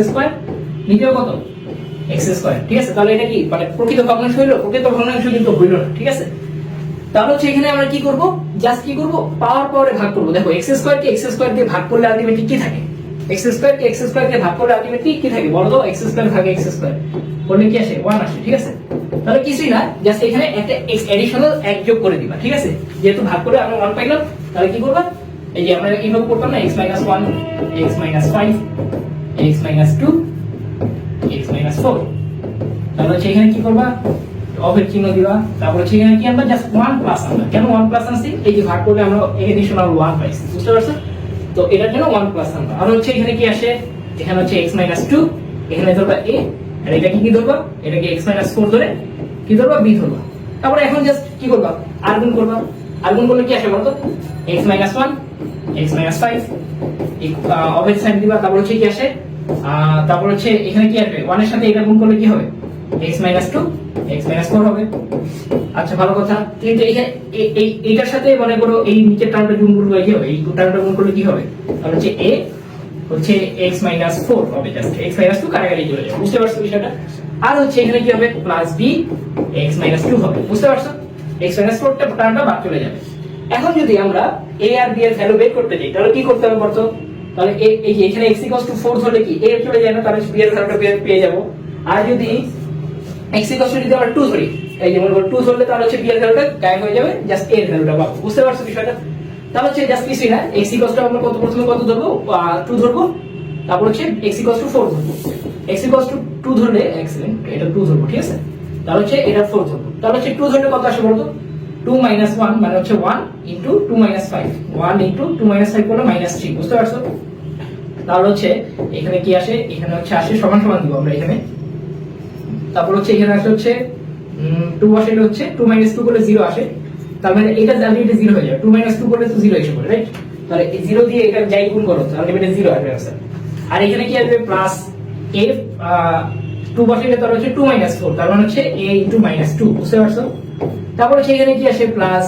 নিচেও কত x², ঠিক আছে? তাহলে এটা কি মানে প্রকৃত ভগ্নাংশ হইলো? প্রকৃত ভগ্নাংশ কিন্তু হইলো না, ঠিক আছে? তাহলে হচ্ছে এখানে আমরা কি করব, জাস্ট কি করব পাওয়ার পাওয়ারে ভাগ করব। দেখো x² কে x² দিয়ে ভাগ করলে আলটিমেটলি কি থাকে, x² কে x² দিয়ে ভাগ করলে আলটিমেটলি কি থাকে বলো তো? x² ভাগে x² করলে কি আসে 1 আসে, ঠিক আছে? তাহলে কিছুই না, জাস্ট এখানে একটা x এডিশনাল 1 যোগ করে দিবা, ঠিক আছে? যেহেতু ভাগ করে আমরা 1 পাইলাম, তাহলে কি করবা, এই যে আমরা এইভাবে করতাম না, x - 1 x - 5 x - 2 x - 4, তাহলে হচ্ছে এখানে কি করবা অফের চিহ্ন দিবা, তারপর হচ্ছে এখানে কি আমরা জাস্ট 1 প্লাস আনবা। কেন 1 প্লাস আনছি, এই যে ভাগ করলে আমরা এডিশনাল 1 পাইছি, বুঝতে পারছো? তো এটার জন্য 1 প্লাস আনবা। আর হচ্ছে এখানে কি আসে, এখানে হচ্ছে x মাইনাস 2, এখানে ধরবা a, আর এটা কি ধরবা, এটাকে x মাইনাস 4 ধরে কি ধরবা, b ধরবা। তারপরে এখন জাস্ট কি করবা, আর গুণ করবা। আর গুণ করলে কি আসে বলতো, x minus 1, x minus 5 opposite side দিবা। তারপর হচ্ছে কি আসে, তারপর হচ্ছে এখানে কি আসবে, 1 এর সাথে এটা গুণ করলে কি হবে, x মাইনাস 2, x মাইনাস 4 হবে। আচ্ছা ভালো কথা, কিন্তু এখানে এইটার সাথে মনে করো এই নিচের টার্মটা গুণ করলে কি হবে, এই টার্মটা গুণ করলে কি হবে, তাহলে হচ্ছে a হচ্ছে x মাইনাস 4 হবে, জাস্ট x মাইনাস 2 কাটাকাটি চলে যাবে, বুঝতে পারছো বিষয়টা। আর হচ্ছে এখানে কি হবে, প্লাস b x মাইনাস 2 হবে, বুঝতে পারছো। x মাইনাস 4 টা টার্মটা বাদ চলে যাবে। এখন যদি আমরা a আর b এর ভ্যালু বের করতে চাই, তাহলে কি করতে হবে বলতো, তাহলে এই যে এখানে x 4 ধরলে কি a চলে যায় না, তাহলে b এর ভ্যালুটা পেয়ে যাব। আর যদি x যদি আমরা 2 ধরি, এই যে মনে করো 2 ধরলে তাহলে হচ্ছে b এর ভ্যালুটা গায়েব হয়ে যাবে, জাস্ট a এর ভ্যালুটা পাবো, বুঝতে পারছো বিষয়টা। তাহলে হচ্ছে জাস্ট কিছুই না, x আমরা প্রথমে কত ধরবো, 2 ধরবো, তারপর হচ্ছে x 4 ধরবো। x 2 ধরলে এক্সিলেন্ট, এটা 2 ধরবো, ঠিক আছে। তাহলে হচ্ছে এটা 4 ধরবো, তাহলে হচ্ছে 2 ধরলে কত আসে বলতো, 2 মাইনাস 1 মানে হচ্ছে 1 ইনটু 2 মাইনাস 5, 1 ইনটু 2 মাইনাস 5 করলে -3, বুঝতে পারছো। তাহলে হচ্ছে এখানে কি আসে, এখানে হচ্ছে আসে সমান সমান দিব আমরা এখানে। তারপর হচ্ছে এখানে আসে হচ্ছে 2 বসাইলে হচ্ছে 2 মাইনাস 2 করলে 0 আসে, তার মানে এটা আলটিমেটলি 0 হয়ে যাবে, 2 মাইনাস 2 করলে তো 0 এসে পড়ে, রাইট। তাহলে এই 0 দিয়ে এটা যাই গুণ করো আলটিমেটলি 0 আসবে आंसर। আর এখানে কি আসবে, প্লাস a 2 বসাইলে তার হচ্ছে 2 মাইনাস 4, তার মানে হচ্ছে a ইনটু -2, বুঝতে পারছো। তারপর হচ্ছে এখানে কি আসে, প্লাস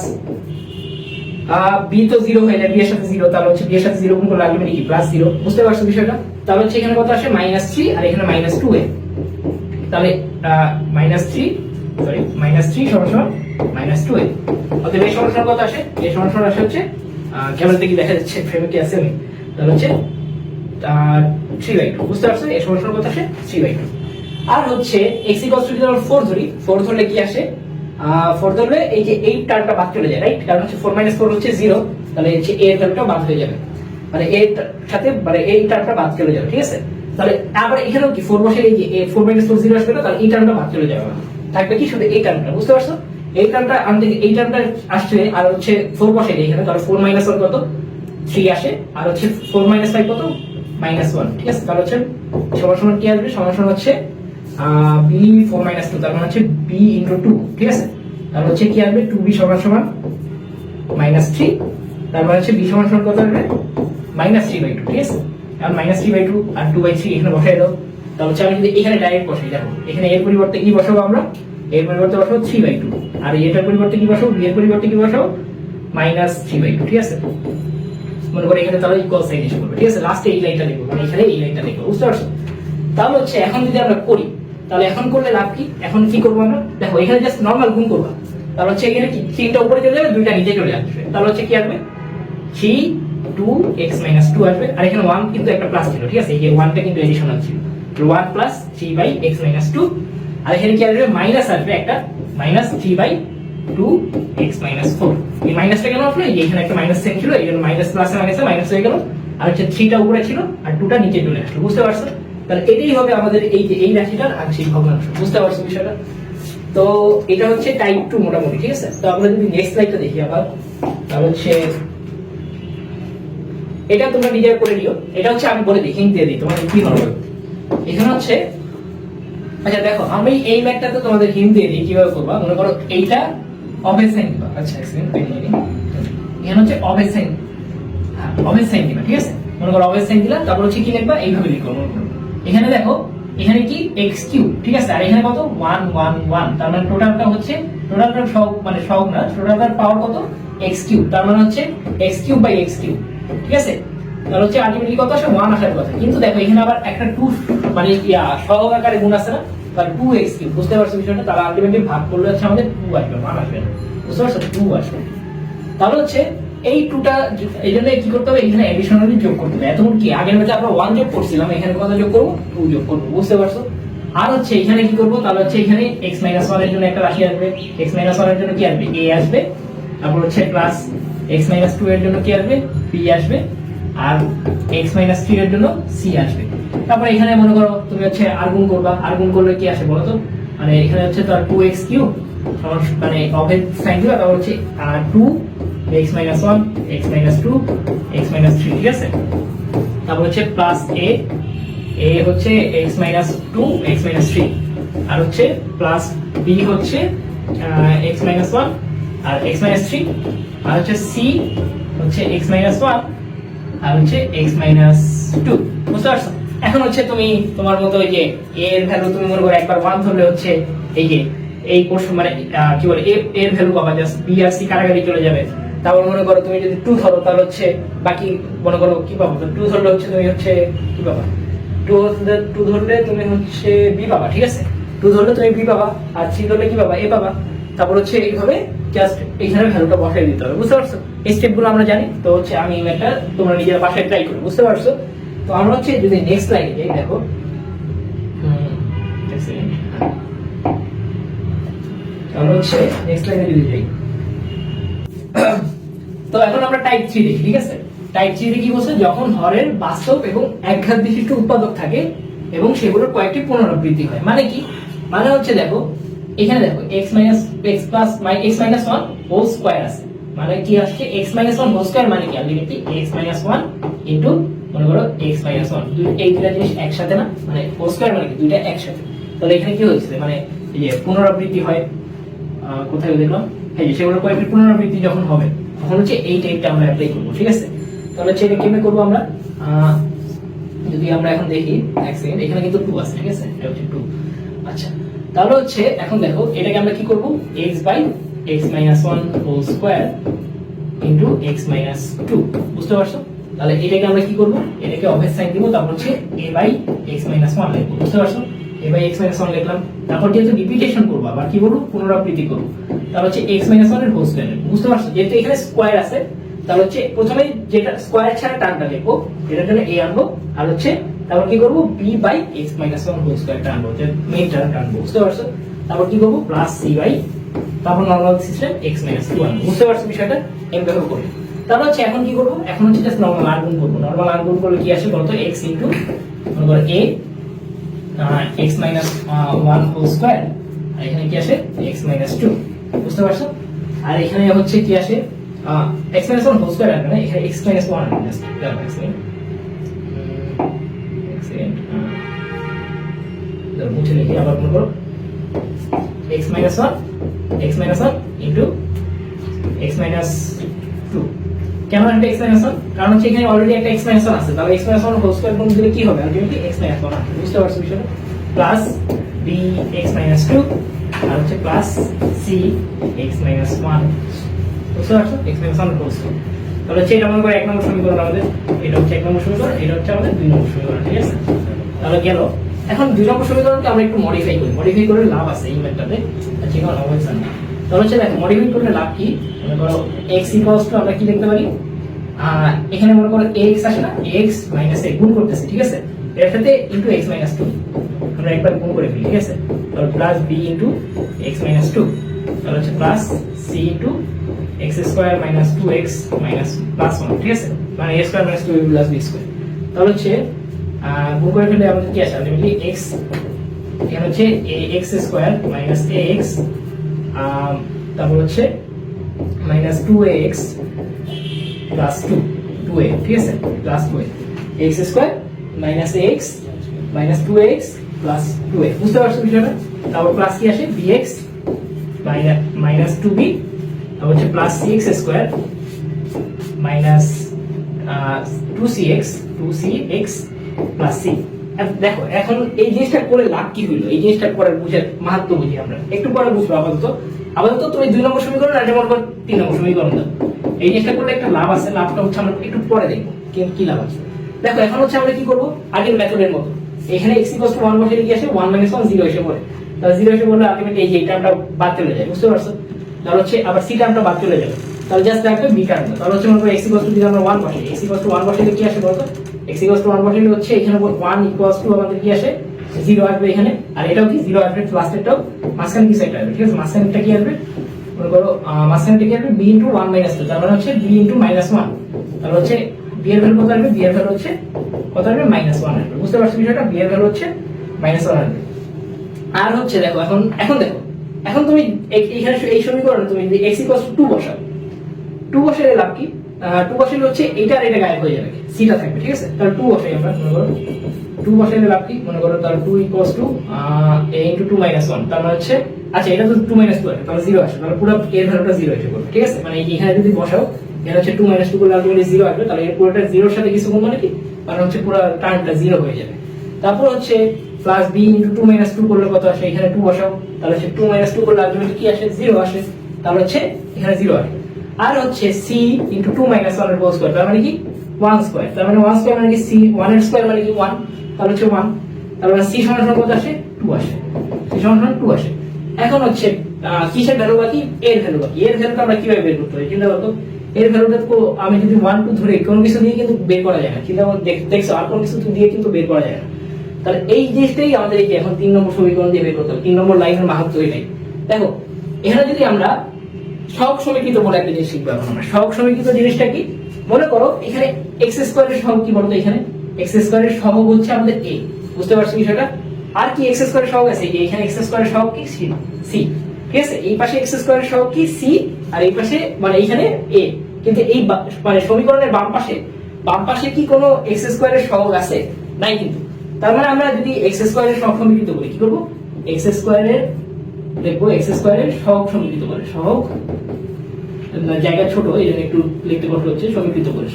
b তো 0 হয়ে যায়, b এর সাথে 0, তাহলে হচ্ছে b এর সাথে 0 গুণ করলে আলটিমেটলি কি প্লাস 0, বুঝতে পারছো বিষয়টা। তাহলে হচ্ছে এখানে কত আসে, -3 আর এখানে -2a, তাহলে -3 সরি -3 সমান সমান -2a। অতএব এই সমান সমান কত আসে, এই সমান সমান আসে হচ্ছে ক্যামেরাতে কি দেখা যাচ্ছে, ফ্রেমে কি আছে আমি, তাহলে হচ্ছে 3/2, বুঝতে পারছো। এই সমান সমান কত আসে, 3/2। আর হচ্ছে x যদি আমরা 4 ধরি, 4 ধরলে কি আসে, 4 ধরলে এই যে এই টার্মটা বাদ চলে যায়, রাইট। কারণ হচ্ছে 4 4 হচ্ছে 0, তাহলে হচ্ছে a এর ভ্যালুটা বাদ হয়ে যাবে, মানে এর সাথে মানে এই টার্মটা বাদ চলে যাবে, ঠিক আছে। তাহলে আবার এখানেও কি 4 বসে এই যে 4 4 0 আসবে না, তাহলে এই টার্মটা বাদ চলে যাবে, থাকবে কি শুধু এই টার্মটা, বুঝতে পারছো। এই টার্মটা আমাদের এই টার্মটা আসছে, আর হচ্ছে 4 বসে এখানে, তাহলে 4 1 কত, 3 আসে, আর হচ্ছে 4 5 কত, -1, ঠিক আছে। তাহলে হচ্ছে সমান সমান কি আসবে, সমান সমান হচ্ছে b 4 2, তার মানে হচ্ছে b ইনটু 2, ঠিক আছে। তাহলে হচ্ছে কি আসবে, 2b সমান সমান -3, তার মানে হচ্ছে b সমান সমান কত আসবে, -3/2, ঠিক আছে। এখন -3/2 আর 2/3 এখানে বসাই দাও। তাহলে হচ্ছে আমি যদি এখানে ডাইরেক্ট বসাই, দেখো এখানে এর পরিবর্তে কি বসাবো আমরা, এর পরিবর্তে বসাবো 3/2, আর এটার পরিবর্তে কি বসাবো, b এর পরিবর্তে কি বসাবো, -3/2, ঠিক আছে। মনে করে এখানে তাহলে ইকুয়াল সাইন এসে পড়বে, ঠিক আছে। লাস্টে এই লাইনটা লিখবো, মানে এখানে এই লাইনটা লিখবো, বুঝতে পারছো। তাহলে হচ্ছে এখন যদি আমরা করি, তাহলে এখন করলে লাভ কি, এখন কি করবো আমরা, দেখো এখানে জাস্ট নরমাল গুণ করবা। তাহলে হচ্ছে এখানে কি 3টা উপরে চলে যাবে, 2টা নিচে চলে আসবে, তাহলে হচ্ছে কি আসবে, 3 2x - 2 আসবে। আর এখানে 1 কিন্তু একটা প্লাস ছিল, ঠিক আছে, এই যে 1টা কিন্তু এডিশনাল ছিল, 1 প্লাস 3/x - 2। আর এখানে কি আসবে, মাইনাস আসবে একটা, -3/2x - 4। এই মাইনাসটা কেন আসলো, এই এখানে একটা মাইনাস সাইন ছিল, এই জন্য মাইনাস প্লাসে মাইনাসে মাইনাস হয়ে গেল, আর হচ্ছে 3টা উপরে ছিল আর 2টা নিচে চলে আসলো, বুঝতে পারছো। তাহলে এটাই হবে আমাদের এই যে এই রাশিটার আংশিক ভগ্নাংশ, বুঝতে পারছো বিষয়টা। তো এটা হচ্ছে টাইপ 2 মোটামুটি, ঠিক আছে। তো আমরা যদি নেক্সট স্লাইডটা দেখি আবার, তাহলে হচ্ছে এটা তোমরা নিজে করে নিও। এটা হচ্ছে আমি বলে দিই, হিন্ট দিয়ে দিই তোমাদের কি হবে। এখানে হচ্ছে আচ্ছা দেখো, আমি এই ম্যাথটাতে তোমাদের হিন্ট দিয়ে দিই কিভাবে করবা। মনে করো এইটা অবেজ সাইন দিবা, আচ্ছা এক্সপ্লেইন করে নিই। এখানে হচ্ছে অবেজ সাইন, হ্যাঁ অবেজ সাইন দিবা, ঠিক আছে। মনে করো অবেজ সাইন দিলা, তারপর হচ্ছে কি লিখবা, এইভাবে লিখো। মনে করো এখানে দেখো, এখানে কি x3, ঠিক আছে, আর এখানে কত 1 1 1, তার মানে টোটালটা হচ্ছে, টোটালটা সব মানে সব না, টোটালটার পাওয়ার কত x3, তার মানে হচ্ছে x3/x3, ঠিক আছে। তাহলে হচ্ছে আলটিমেটলি কত আসে, 1 আসার কথা। কিন্তু দেখো এখানে আবার একটা 2 মানে সহগ আকারে গুণ আছে না, তাহলে 2x3, বুঝতে পারছো বিষয়টা। তাহলে আলটিমেটলি ভাগ করলে হচ্ছে আমাদের 2 আসবে, 1 আসবে না, বুঝতে পারছো, 2 আসবে। তাহলে হচ্ছে এই 2টা এই জন্য কি করতে হবে, এখানে এডিশনালি যোগ করতে হবে। এতক্ষণ কি আগের ম্যাচে আমরা 1 যোগ করছিলাম, এখানে কত যোগ করব, 2 যোগ করব, বুঝতে পারছো। আর হচ্ছে এখানে কি করব, তাহলে হচ্ছে এখানে x - 1 এর জন্য একটা রাশি আসবে, x - 1 এর জন্য কি আসবে, a আসবে। তারপর হচ্ছে প্লাস x - 2 এর জন্য কি আসবে, b আসবে। আর x - 3 এর জন্য c আসবে। তারপর এখানে মনে করো তুমি হচ্ছে আর গুণ করবা, আর গুণ করলে কি আসে বলো তো, মানে এখানে হচ্ছে তো 2x3 মানে অভেদ সাইন দিবা, তারপর হচ্ছে 2 x minus one, x minus two, x minus three, ঠিক আছে। তারপর হচ্ছে প্লাস এ, এ হচ্ছে x minus two, x minus three, আর হচ্ছে প্লাস বি হচ্ছে এক্স মাইনাস ওয়ান আর এক্স মাইনাস থ্রি, আর হচ্ছে সি হচ্ছে এক্স মাইনাস ওয়ান আর হচ্ছে এক্স মাইনাস টু। বুঝতে পারছো? এখন হচ্ছে তুমি তোমার মতো ওই যে এ এর ভ্যালু তুমি মনে করো একবার ওয়ান ধরলে হচ্ছে এই যে এই পোর্শন মানে কি বলে এ এর ভ্যালু পাবা, জাস্ট বি আর সি কাটাকাটি চলে যাবে। তারপর মনে করো তুমি যদি টু ধরো তাহলে হচ্ছে বাকি মনে করো কি পাবো, টু ধরলে হচ্ছে তুমি হচ্ছে কি পাবা, টু ধরলে তুমি হচ্ছে বি পাবা, ঠিক আছে। টু ধরলে তুমি বি পাবা, আর থ্রি ধরলে কি পাবা, এ পাবা। তারপর হচ্ছে এইভাবে জাস্ট এইখানে ভ্যালুটা বসাই দিতে হবে। বুঝতে পারছো? এই স্টেপগুলো আমরা জানি, তো হচ্ছে আমি এটা তোমরা নিজেরা বাসায় ট্রাই করো। বুঝতে পারছো? তো আমরা হচ্ছে যদি নেক্সট লাইনে যাই, দেখো আমরা হচ্ছে নেক্সট লাইনে যদি যাই, তো এখন আমরা টাইপ 3 দেখি, ঠিক আছে। টাইপ 3 কি বলছে, যখন হরের বাস্তব এবং একঘাত বিশিষ্ট উৎপাদক থাকে এবং সেগুলোর কয়েকটি পুনরাবৃত্তি হয়। মানে কি? মানে হচ্ছে দেখো এখানে দেখো x x plus x minus 1 whole square আছে, মানে কি আসছে x মাইনাস 1 হোল স্কয়ার, মানে কি আলটিমেটলি x মাইনাস 1 ইনটু মনে করো x মাইনাস 1, এই দুটো জিনিস একসাথে না, মানে হোল স্কয়ার মানে কি দুইটা একসাথে। তাহলে এখানে কি হচ্ছে, মানে এই যে পুনরাবৃত্তি হয়, কোথায় দেখলাম, এই যে সেগুলোর কয়েকটি পুনরাবৃত্তি যখন হবে তখন হচ্ছে এই টাইপটা আমরা অ্যাপ্লাই করব, ঠিক আছে। তাহলে হচ্ছে এটা কিভাবে করব আমরা, যদি আমরা এখন দেখি এক সেকেন্ড, এখানে কিন্তু 2 আছে, ঠিক আছে, এটা হচ্ছে 2। আচ্ছা, তাহলে হচ্ছে এখন দেখো এটাকে আমরা কি করব, x by x minus 1 whole square into x minus 2। বুঝতে পারছো? তাহলে এটাকে আমরা কি করব, এটাকে অভেদ সাইন দিব, তারপর হচ্ছে a বাই x মাইনাস 1 লিখব। বুঝতে পারছো? a বাই x মাইনাস 1 লিখলাম, তারপর যেহেতু রিপিটেশন করব, আবার কি বলবো, পুনরাবৃত্তি করব, তাহলে হচ্ছে x মাইনাস 1 এর হোল স্কয়ার। বুঝতে পারছো? যেহেতু এখানে স্কয়ার আছে, তাহলে হচ্ছে প্রথমে যেটা স্কয়ার ছাড়া টার্মটা লিখবো, এটার জন্য a আনবো, আর হচ্ছে তারপর কি করবো, b by x minus 1 whole স্কয়ারটা আনবো, যে মেইন টার্মটা আনবো। বুঝতে পারছো? তারপর কি করবো, প্লাস c বাই, তারপর নরমাল সিস্টেম x মাইনাস 2 আনবো। বুঝতে পারছো বিষয়টা? এইভাবে করব। তারপর হচ্ছে এখন কি করবো, এখন হচ্ছে জাস্ট নরমাল আর গুণ করবো। নরমাল আর গুণ করলে কি আসে বলতো, x ইনটু মনে করো a x minus 1 whole square, আর এখানে কি আসে x মাইনাস 2। বুঝতে পারছো? আর এখানে হচ্ছে কি আসে, x মাইনাস 1 হোল স্কয়ার আসবে না, এখানে x মাইনাস 1 আসবে, জাস্ট দেখো x মুছে লিখি, আবার মনে করো x minus 1 into x minus 2। কেন এটা x মাইনাস 1? কারণ হচ্ছে এখানে অলরেডি একটা x মাইনাস 1 আছে, তাহলে x মাইনাস 1 হোল স্কয়ার গুণ দিলে কি হবে, আলটিমেটলি x মাইনাস 1 আসবে। বুঝতে পারছো বিষয়টা? প্লাস b x মাইনাস 2 আর হচ্ছে প্লাস c x মাইনাস 1। বুঝতে পারছো? x minus 1 whole square. তাহলে হচ্ছে এটা মনে করো 1 নম্বর সমীকরণ আমাদের, এটা হচ্ছে 1 নম্বর সমীকরণ, এটা হচ্ছে আমাদের 2 নম্বর সমীকরণ, ঠিক আছে। তাহলে গেল। এখন 2 নম্বর সমীকরণকে আমরা একটু মডিফাই করি, মডিফাই করে লাভ আছে এই মেথডে, আচ্ছা এখন অবশ্যই না। তাহলে হচ্ছে দেখো মডিফাই করলে লাভ কি, মনে করো x ইকুয়ালস টু আমরা কি লিখতে পারি, এখানে মনে করো x আসে না, x মাইনাস a গুণ করতেছে, ঠিক আছে, এর সাথে ইনটু x মাইনাস 2 আমরা একবার গুণ করে ফেলি, ঠিক আছে। তাহলে plus b into x minus 2, তাহলে হচ্ছে plus c into x square minus 2x minus plus 1, ঠিক আছে, মানে a square minus 2b plus b square. তাহলে হচ্ছে গুণ করে ফেললে আমাদের কি আসে, আলটিমেটলি x, এখানে হচ্ছে ax স্কয়ার মাইনাস ax, তারপর হচ্ছে মাইনাস 2ax প্লাস 2a, ঠিক আছে, plus 2a, x square minus ax minus 2ax plus 2a। বুঝতে পারছো বিষয়টা? তারপর প্লাস কি আসে, bx মাইনাস 2b, তারপর হচ্ছে plus cx square minus 2cx plus c। দেখো এখন এই জিনিসটা করে লাভ কি হইলো, এই জিনিসটা করার বুঝে মাহাত্ম্য বুঝি আমরা একটু পরে বুঝবো। আপাতত তুমি 2 নম্বর সমীকরণ আর মনে করো 3 নম্বর সমীকরণ দাও, এই জিনিসটা করলে একটা লাভ আছে, লাভটা হচ্ছে আমরা একটু পরে দেখবো কি লাভ আছে। দেখো এখন হচ্ছে আমরা কি করবো, আগের মেথডের মতো এখানে x = 1 বসে কি আসে, 1 - 1 0 এসে পড়ে, তাহলে 0 এসে পড়লে আলটিমেটলি এই যে টার্মটা বাদ চলে যায়। বুঝতে পারছো? তাহলে হচ্ছে আবার c টার্মটা বাদ চলে যাবে, তাহলে জাস্ট রাখবে b টার্ম। তাহলে হচ্ছে মনে করো x = যদি আমরা 1 বসাই, x = 1 বসাইলে কি আসে বলতো, x = 1 বসাইলে হচ্ছে এখানে 1 = আমাদের কি আসে 0 আসবে এখানে, আর এটাও কি 0 আসবে, লাস্টেরটাও মাঝখানে কি সাইড আসবে, ঠিক আছে, মাঝখানেরটা কি আসবে মনে করো মাঝখানেরটা কি আসবে b * 1 - 2, তার মানে হচ্ছে b * -1, তাহলে হচ্ছে b এর ভ্যালু কত আসবে, b এর ভ্যালু হচ্ছে কত আসবে, -1 আসবে। বুঝতে পারছো বিষয়টা? b এর ভ্যালু হচ্ছে -1 আসবে। আর হচ্ছে দেখো এখন দেখো এখন তুমি এখানে এই সমীকরণে তুমি যদি x = 2 বসাও, 2 বসালে লাভ কি? 2 বসালে হচ্ছে এটা আর এটা গায়েব হয়ে যাবে, সিটা থাকবে, ঠিক আছে? তাহলে 2 বসাই আমরা, মনে করো 2 বসালে লাভ কি? মনে করো তাহলে 2 a * 2 - 1, তার মানে হচ্ছে আচ্ছা এটা তো 2 - 2 আছে, তাহলে 0 আসে, তাহলে পুরো এর ভ্যালুটা 0 এসে পড়বে, ঠিক আছে? মানে এখানে যদি বসাও এখানে হচ্ছে 2 - 2 করলে আলটিমেটলি 0 আসবে, তাহলে এর পুরোটা 0 এর সাথে কিছু গুণ মানে কি, মানে হচ্ছে পুরো টার্মটা 0 হয়ে যাবে। তারপর হচ্ছে প্লাস b * 2 - 2 করলে কত আসে? এখানে 2 বসাও, তাহলে হচ্ছে 2 - 2 করলে আলটিমেটলি কি আসে? 0 আসে, তাহলে হচ্ছে এখানে 0 আসে। আর হচ্ছে c * 2 - 1 এর হোল স্কয়ার, তার মানে কি 1 স্কয়ার, তার মানে 1 স্কয়ার মানে কি c 1 এর স্কয়ার মানে কি 1, তাহলে হচ্ছে 1, তাহলে c সমান কত আসে? 2 আসে, c সমান 2 আসে। এখন হচ্ছে কিসের ভ্যালু বাকি? এর ভ্যালু বাকি। এর ভ্যালুটা আমরা কিভাবে বের করতে পারি? চিন্তা করো, এর ভ্যালুটা তো আমি যদি 1 2 ধরে কোনো কিছু দিয়ে কিন্তু বের করা যায় না, চিন্তা করো, দেখছো আর কোনো কিছু দিয়ে কিন্তু বের করা যায় না। তাহলে এই জিনিসটাই আমাদের এই যে এখন 3 নম্বর সমীকরণ দিয়ে বের করতে হবে। 3 নম্বর লাইনের মাহাত্ম্য এটাই। দেখো এখানে যদি আমরা সহগ সমীকৃত বলে একটা জিনিস শিখবো। এখন আমরা সহগ সমীকৃত জিনিসটা কি? মনে করো এখানে x স্কয়ারের সহগ কি বলতো? এখানে x স্কয়ারের সহগ হচ্ছে আমাদের a, বুঝতে পারছো বিষয়টা? আর কি x স্কয়ারের সহগ আছে? যে এখানে x স্কয়ারের সহগ কি? c, ঠিক আছে? এই পাশে x স্কয়ারের সহগ কি? c, আর এই পাশে মানে এখানে a। কিন্তু এই মানে সমীকরণের বাম পাশে কি কোনো x স্কয়ারের সহগ আছে? নাই কিন্তু। তার মানে আমরা যদি x স্কয়ারের সহগ সমীকৃত করি কি করব? x স্কয়ারের দেখবো x স্কয়ারের সহগ সমীকৃত করে, সহগ জায়গা ছোট এই জন্য একটু লিখতে কষ্ট হচ্ছে, সমীকৃত করে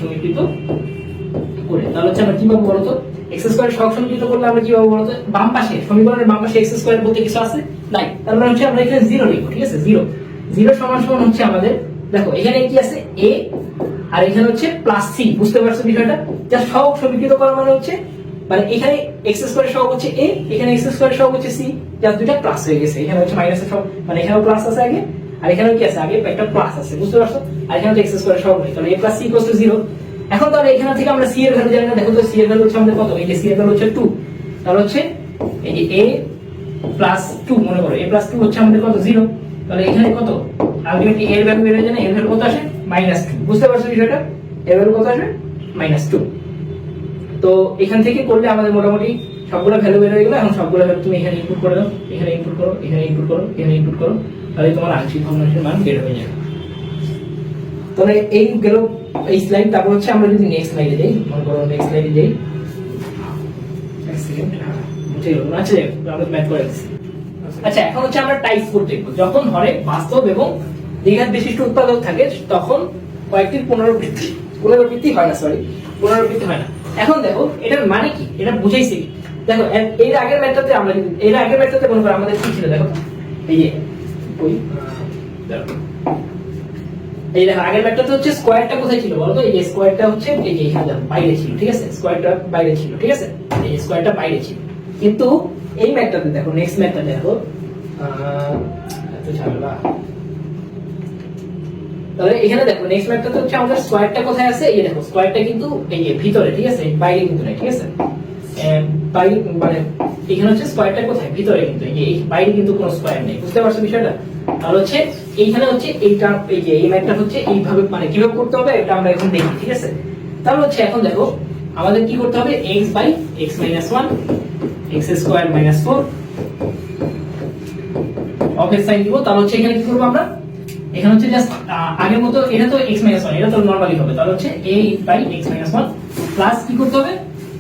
তাহলে হচ্ছে আমরা কি পাবো বলতো? x স্কয়ারের সহগ সমীকৃত করলে আমরা কি পাবো বলতো? বাম পাশে সমীকরণের বাম পাশে x স্কয়ার বলতে কিছু আছে নাই, তার মানে হচ্ছে আমরা এখানে 0 লিখব, ঠিক আছে? 0 সমান হচ্ছে আমাদের, দেখো এখানে কি আছে? a, আর এখানে হচ্ছে প্লাস c, বুঝতে পারছো বিষয়টা? যা সহগ সমীকৃত করা মানে হচ্ছে মানে এখানে x স্কয়ারের সহগ হচ্ছে a, এখানে x স্কয়ারের সহগ হচ্ছে c, যা দুইটা প্লাস হয়ে গেছে। এখানে হচ্ছে মাইনাসের সহগ, মানে এখানেও প্লাস আছে আগে, আর এখানেও কি আছে? আগে একটা প্লাস আছে, বুঝতে পারছো? আর এখানে তো x স্কয়ারের সহগ নেই, তাহলে a + c = 0। এখন তাহলে এখান থেকে আমরা c এর ভ্যালু জানি না, দেখো তো c এর ভ্যালু হচ্ছে আমাদের কত? এই যে c এর ভ্যালু হচ্ছে 2, তাহলে হচ্ছে এই যে a + 2, মনে করো a + 2 হচ্ছে আমাদের কত? 0, তাহলে এখানে কত? আলটিমেটলি এর ভ্যালু বের হয়ে যায় না, এর ভ্যালু কত আসে? -2, বুঝতে পারছো বিষয়টা? এর ভ্যালু কত আসবে? -2। তো এখান থেকে করলে আমাদের মোটামুটি সবগুলো ভ্যালু বের হয়ে গেল। এখন সবগুলো ভ্যালু তুমি এখানে ইনপুট করে দাও, এখানে ইনপুট করো, এখানে ইনপুট করো, এখানে ইনপুট করো, তাহলে তোমার আংশিক ভগ্নাংশের মান বের হয়ে যাবে। তাহলে এই গেল এই স্লাইড। তারপর হচ্ছে আমরা যদি নেক্সট স্লাইডে যাই, মনে করো নেক্সট স্লাইডে যাই, এক সেকেন্ড, বুঝে গেল? আচ্ছা আমরা ম্যাথ করে দিচ্ছি। আচ্ছা এখন হচ্ছে আমরা টাইপ 4 দেখব। যখন হরে বাস্তব এবং দ্বিঘাত বিশিষ্ট উৎপাদক থাকে তখন কয়েকটির পুনরাবৃত্তি হয় না, পুনরাবৃত্তি হয় না। এখন দেখো এটার মানে কি, এটা বুঝাইছি কি? দেখো এর আগের ম্যাথটাতে আমরা এর আগের ম্যাথটাতে মনে করো আমাদের কি ছিল? দেখো এই যে এই দেখো আগের ম্যাথটাতে হচ্ছে স্কয়ারটা কোথায় ছিল বলো তো? এই যে স্কয়ারটা হচ্ছে এই যে এখানে বাইরে ছিল, ঠিক আছে? স্কয়ারটা বাইরে ছিল, ঠিক আছে? এই যে স্কয়ারটা বাইরে ছিল। কিন্তু এই ম্যাথটাতে দেখো, নেক্সট ম্যাথটা দেখো, এত ঝামেলা। তাহলে এখানে দেখো নেক্সট ম্যাথটাতে হচ্ছে আমাদের স্কয়ারটা কোথায় আছে? এই যে দেখো স্কয়ারটা কিন্তু এই যে ভিতরে, ঠিক আছে? বাইরে কিন্তু না, ঠিক আছে? বাইরে মানে এখানে হচ্ছে স্কয়ারটা কোথায়? ভিতরে, কিন্তু এই বাইরে কিন্তু কোনো স্কয়ার নেই, বুঝতে পারছো বিষয়টা? তাহলে হচ্ছে এইখানে হচ্ছে এইটা, এই যে এই ম্যাথটা হচ্ছে এইভাবে, মানে কিভাবে করতে হবে এটা আমরা এখন দেখি, ঠিক আছে? তাহলে হচ্ছে এখন দেখো আমাদের কি করতে হবে? x/x - 1 x² - 4 অফের সাইন দিব। তাহলে হচ্ছে এখানে কি করব আমরা? এখানে হচ্ছে জাস্ট আগের মতো, এটা তো x - 1, এটা তো নরমালি হবে, তাহলে হচ্ছে a/x - 1 প্লাস কি করতে হবে?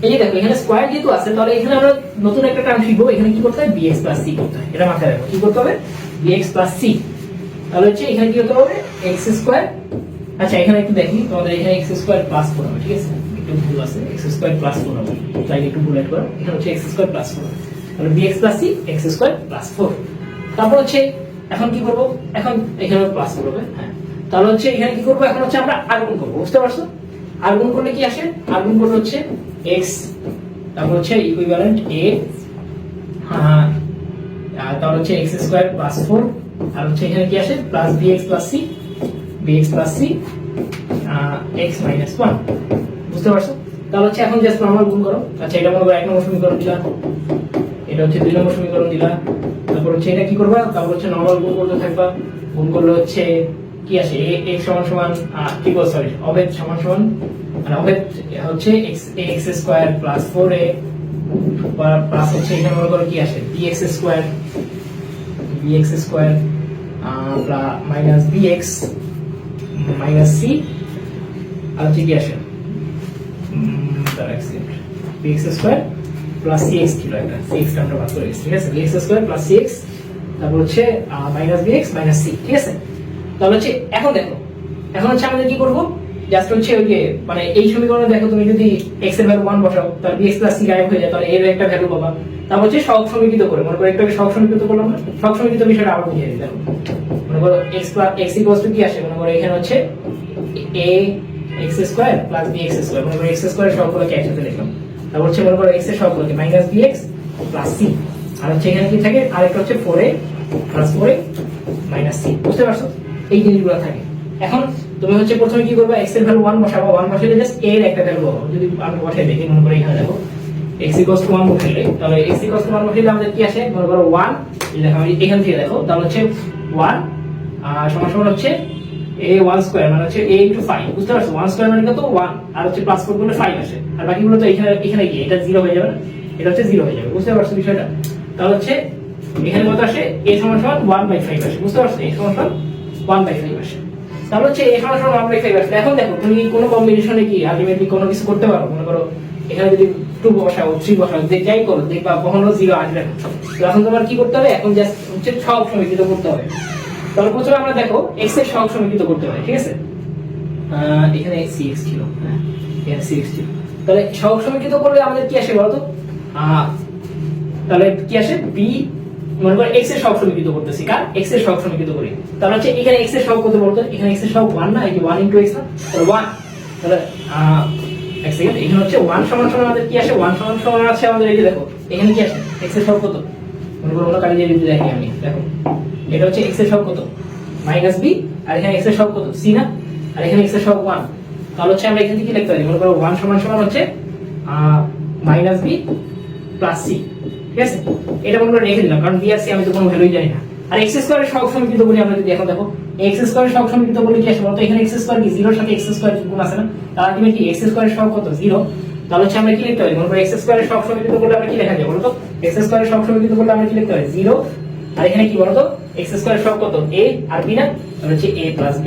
এই যে দেখো এখানে স্কয়ার যেহেতু আছে, তাহলে এখানে আমরা নতুন একটা টার্ম শিখবো। এখানে কি করতে হবে? bx + c করতে হয়, এটা মাথায় রাখো। কি করতে হবে? bx + c। তাহলে হচ্ছে এখানে কি হতে হবে? x², আচ্ছা এখানে একটু দেখি, তোমাদের এখানে x² + 4 হবে, ঠিক আছে? একটু ভুল আছে, x² + 4 হবে, তাই একটু ভুল এড করো। এখানে হচ্ছে x² + 4 হবে, তাহলে bx + c x² + 4। তারপর হচ্ছে এখন কি করব? এখন এখানে +4 হবে, হ্যাঁ। তাহলে হচ্ছে এখানে কি করব? এখন হচ্ছে আমরা আর গুণ করব, বুঝতে পারছো? আর গুণ করলে কি আসে? আর গুণ করলে হচ্ছে x, তারপর হচ্ছে ইকুইভ্যালেন্ট a, তাহলে হচ্ছে x² + 4, আর হচ্ছে এখানে কি আসে? প্লাস bx + c x - 1, বুঝতে পারছো? তাহলে হচ্ছে এখন জাস্ট নরমাল গুণ করো। আচ্ছা এটা মনে করো 1 নম্বর সমীকরণ দিলা, এটা হচ্ছে 2 নম্বর সমীকরণ দিলা, তারপর হচ্ছে এটা কি করবা? তারপর হচ্ছে নরমাল গুণ করতে থাকবা। গুণ করলে হচ্ছে কি আসে? x কি বল, সরি, অভেদ সমান মানে অভেদ হচ্ছে x² + 4a প্লাস হচ্ছে এখানে মনে করো কি আসে? bx² - bx মাইনাস সি আর হচ্ছে কি আসে b x square plus C x ছিল একটা সি এক্স আমরা বাদ করে গেছি ঠিক আছে b x square plus C x তারপর হচ্ছে মাইনাস বিএক্স মাইনাস সি ঠিক আছে তাহলে হচ্ছে এখন দেখো এখন হচ্ছে আমাদের কি করবো জাস্ট হচ্ছে ওই যে মানে এই সমীকরণে দেখো তুমি যদি এক্স এর ভ্যালু 1 বসাও তাহলে বিএক্স প্লাস সি গায়েব হয়ে যায় তাহলে এর একটা ভ্যালু পাবা তারপর হচ্ছে সহগ সমীকৃত করে মনে করো একটাকে সহগ সমীকৃত করলাম না সহগ সমীকৃত বিষয়টা আবার বুঝিয়ে দিই দেখো মনে করো x plus x equals to কি আসে মনে করো এখানে হচ্ছে a x square plus b x square মনে করো এক্স স্কোয়ারের সবগুলোকে একসাথে লিখলাম তারপর হচ্ছে মনে করো এক্স এর সবগুলোকে minus b x plus c আর হচ্ছে এখানে কি থাকে আরেকটা হচ্ছে 4a plus 4a minus C বুঝতে পারছো এই জিনিসগুলো থাকে এখন তুমি হচ্ছে প্রথমে কি করবে x এর ভ্যালু 1 বসাবো 1 বসালে জাস্ট a এর একটা ভ্যালু পাবো যদি আমি বসাই দেখি মনে করো এখানে দেখো x 1 বসাইলে তাহলে x 1 বসাইলে আমাদের কি আসে মনে করো 1 এই দেখো আমি এখান থেকে দেখো তাহলে হচ্ছে 1 সমান সমান হচ্ছে a1 স্কয়ার মানে হচ্ছে a * 5 বুঝতে পারছো 1 স্কয়ার মানে কত 1 আর হচ্ছে প্লাস 4 করলে 5 আসে আর বাকিগুলো তো এখানে এখানে কি এটা 0 হয়ে যাবে না এটা হচ্ছে 0 হয়ে যাবে বুঝতে পারছো বিষয়টা তাহলে হচ্ছে এখানে কত আসে a সমান সমান 1/5 আসে বুঝতে পারছো a সমান সমান 1/5 আসে তাহলে হচ্ছে a সমান সমান 1/5 আসে এখন দেখো তুমি কোনো কম্বিনেশনে কি আলটিমেটলি কোনো কিছু করতে পারো মনে করো এখানে যদি 2 বসাও 3 বসাও যে যাই করো দেখবা কখনো 0 আসবে না তো এখন তোমার কি করতে হবে এখন জাস্ট হচ্ছে সহগ সমীকৃত করতে হবে তাহলে প্রথমে আমরা দেখো x এর সহগ সমীকৃত করতে হবে ঠিক আছে এখানে cx ছিল হ্যাঁ এখানে cx ছিল তাহলে সহগ সমীকৃত করলে আমাদের কি আসে বলতো তাহলে কি আসে b মনে করো x এর সহগ সমীকৃত করতেছি কার x এর সহগ সমীকৃত করি তাহলে হচ্ছে এখানে x এর সহগ কত বলতো এখানে x এর সহগ 1 না এই যে 1 * x না তাহলে 1 তাহলে এক সেকেন্ড এখানে হচ্ছে 1 সমান সমান আমাদের কি আসে 1 সমান সমান আছে আমাদের এই যে দেখো এখানে কি আসে x এর সহগ কত মনে করো আমরা কালি দিয়ে দিতে দেখি আমি দেখো এটা হচ্ছে x এর সহগ কত মাইনাস b আর এখানে x এর সহগ কত c না আর এখানে x এর সহগ 1 তাহলে হচ্ছে আমরা এখানে কি লিখতে পারি মনে করো 1 সমান সমান হচ্ছে মাইনাস b প্লাস c ঠিক আছে এটা মনে করে রেখে দিলাম কারণ b আর c আমি তো কোনো ভ্যালুই জানি না আর x স্কয়ারের সহগ সমীকৃত বলি আমরা যদি এখন দেখো x স্কয়ারের সহগ সমীকৃত বলি কি আসে বলতো এখানে x স্কয়ার কি 0 এর সাথে x স্কয়ার গুণ আছে না তার আলটিমেটলি x স্কয়ারের সহগ কত 0 তাহলে হচ্ছে আমরা কি লিখতে পারি মনে করো x স্কয়ারের সহগ সমীকৃত বললে আমরা কি লেখা যায় বলো তো x স্কয়ারের সহগ সমীকৃত বললে আমরা কি লিখতে পারি 0 আর এখানে কি বলো তো x স্কয়ারের সহগ কত a আর b না তাহলে হচ্ছে a + b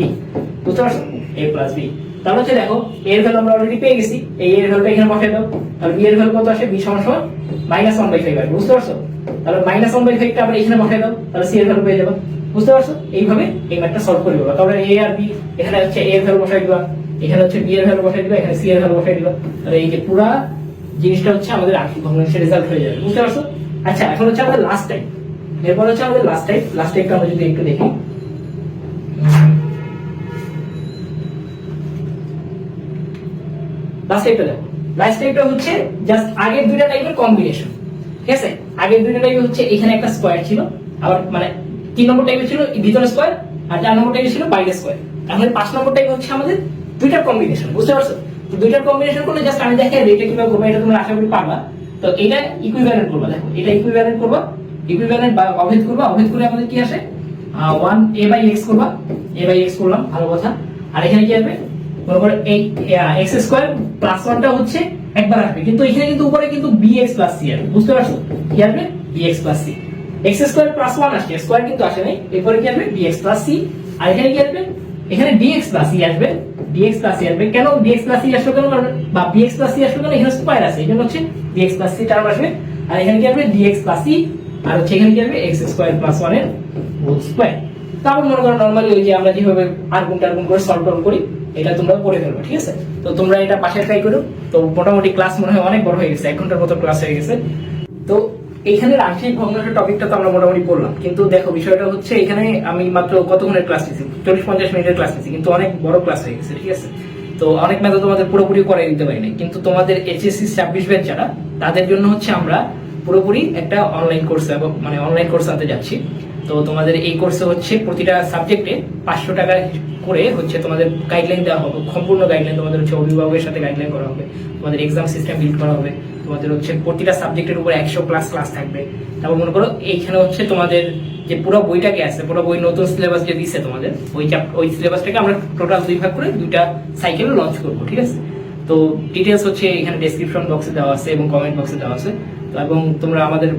বুঝতে পারছো a + b তাহলে হচ্ছে দেখো a এর ভ্যালু আমরা অলরেডি পেয়ে গেছি এই এর ভ্যালুটা এখানে বসাই দাও তাহলে b এর ভ্যালু কত আসে b সমান সমান -1/5 আসবে বুঝতে পারছো তাহলে -1/5 টা আমরা এখানে বসাই দাও তাহলে c এর ভ্যালু পেয়ে যাবে বুঝতে পারছো এইভাবে এই ম্যাথটা সলভ করে দিবা তাহলে a আর b এখানে হচ্ছে a এর ভ্যালু বসাই দিবা এখানে হচ্ছে b এর ভ্যালু বসাই দিবা এখানে c এর ভ্যালু বসাই দিবা তাহলে এই যে পুরো জিনিসটা হচ্ছে আমাদের আংশিক ভগ্নাংশের রেজাল্ট হয়ে যাবে বুঝতে পারছো আচ্ছা এখন হচ্ছে আমাদের লাস্ট টাইম এরপর হচ্ছে আমাদের লাস্ট টাইপটা আমরা যদি একটু দেখি লাস্ট টাইপটা হচ্ছে জাস্ট আগের দুইটা টাইপের কম্বিনেশন ঠিক আছে আগের দুইটা টাইপ হচ্ছে এখানে একটা স্কয়ার ছিল আবার মানে 3 নম্বর টাইপে ছিল ভিতরে স্কয়ার আর 4 নম্বর টাইপে ছিল বাইরে স্কয়ার এখন 5 নম্বর টাইপ হচ্ছে আমাদের দুইটার কম্বিনেশন বুঝতে পারছো তো দুইটার কম্বিনেশন করলে জাস্ট আমি দেখাই এটা কিভাবে করব এটা তোমরা আশা করি পারবা তো এটা ইকুইভ্যালেন্ট করবা দেখো এটা ইকুইভ্যালেন্ট করবা ইকুইভ্যালেন্ট বা অভেদ করবা অভেদ করে আমাদের কি আসে 1a/x করবা a/x করলাম ভালো কথা আর এখানে কি আসবে মনে করো এই x² + 1 টা হচ্ছে একবার আসবে কিন্তু এখানে কিন্তু উপরে কিন্তু bx + c আসবে বুঝতে পারছো কি আসবে bx + c x² + 1 আসছে স্কয়ার কিন্তু আসে নাই এরপরে কি আসবে bx + c আর এখানে কি আসবে এখানে dx + c আসবে dx + c আসবে কেন dx + c আসবে কেন বা bx + c আসবে কেন এখানে স্কয়ার আছে এজন্য হচ্ছে dx + c টার্ম আসবে আর এখানে কি আসবে dx + c আর হচ্ছে এখানে কি আসবে x² + 1 এর হোল স্কয়ার তারপর মনে করো নরমালি ওই যে আমরা যেভাবে আর্গুন করে সলভ করি এটা তোমরা করে ফেলবে ঠিক আছে তো তোমরা এটা পাশে ট্রাই করো তো মোটামুটি ক্লাস মনে হয় অনেক বড় হয়ে গেছে 1 ঘন্টার মতো ক্লাস হয়ে গেছে তো এইখানের আংশিক ভগ্নাংশের টপিকটা তো আমরা মোটামুটি বললাম কিন্তু দেখো বিষয়টা হচ্ছে এখানে আমি মাত্র কতক্ষণের ক্লাস নিয়েছি 40-50 মিনিটের ক্লাস নিয়েছি কিন্তু অনেক বড় ক্লাস হয়ে গেছে ঠিক আছে তো অনেক ম্যাথ তোমাদের পুরোপুরি করাই দিতে পারিনি কিন্তু তোমাদের এইচএসসি 26 ব্যাচ যারা তাদের জন্য হচ্ছে আমরা পুরোপুরি একটা অনলাইন কোর্স মানে অনলাইন কোর্স আনতে যাচ্ছি তো তোমাদের এই কোর্সে হচ্ছে প্রতিটা সাবজেক্টে 500 টাকা করে হচ্ছে তোমাদের গাইডলাইন দেওয়া হবে সম্পূর্ণ গাইডলাইন তোমাদের হচ্ছে অভিভাবকের সাথে গাইডলাইন করা হবে তোমাদের এক্সাম সিস্টেম বিল্ড করা হবে তোমাদের হচ্ছে প্রতিটা সাবজেক্টের উপর 100+ ক্লাস থাকবে তারপর মনে করো এইখানে হচ্ছে তোমাদের যে পুরো বইটাকে আছে পুরো বই নতুন সিলেবাস যে দিছে তোমাদের ওই সিলেবাসটাকে আমরা টোটাল 2 ভাগ করে 2টা সাইকেল লঞ্চ করব ঠিক আছে তো ডিটেইলস হচ্ছে এখানে ডেসক্রিপশন বক্সে দেওয়া আছে এবং কমেন্ট বক্সে দেওয়া আছে তো এবং তোমরা আমাদের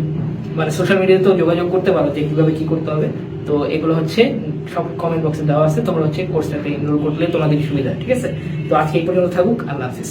মানে সোশ্যাল মিডিয়াতেও যোগাযোগ করতে পারো যে কিভাবে কি করতে হবে তো এগুলো হচ্ছে সব কমেন্ট বক্সে দেওয়া আছে, তোমরা হচ্ছে কোর্সটাতে এনরোল করলে তোমাদের সুবিধা। ঠিক আছে, তো আজকে এই পর্যন্ত থাকুক, আল্লাহ হাফিজ।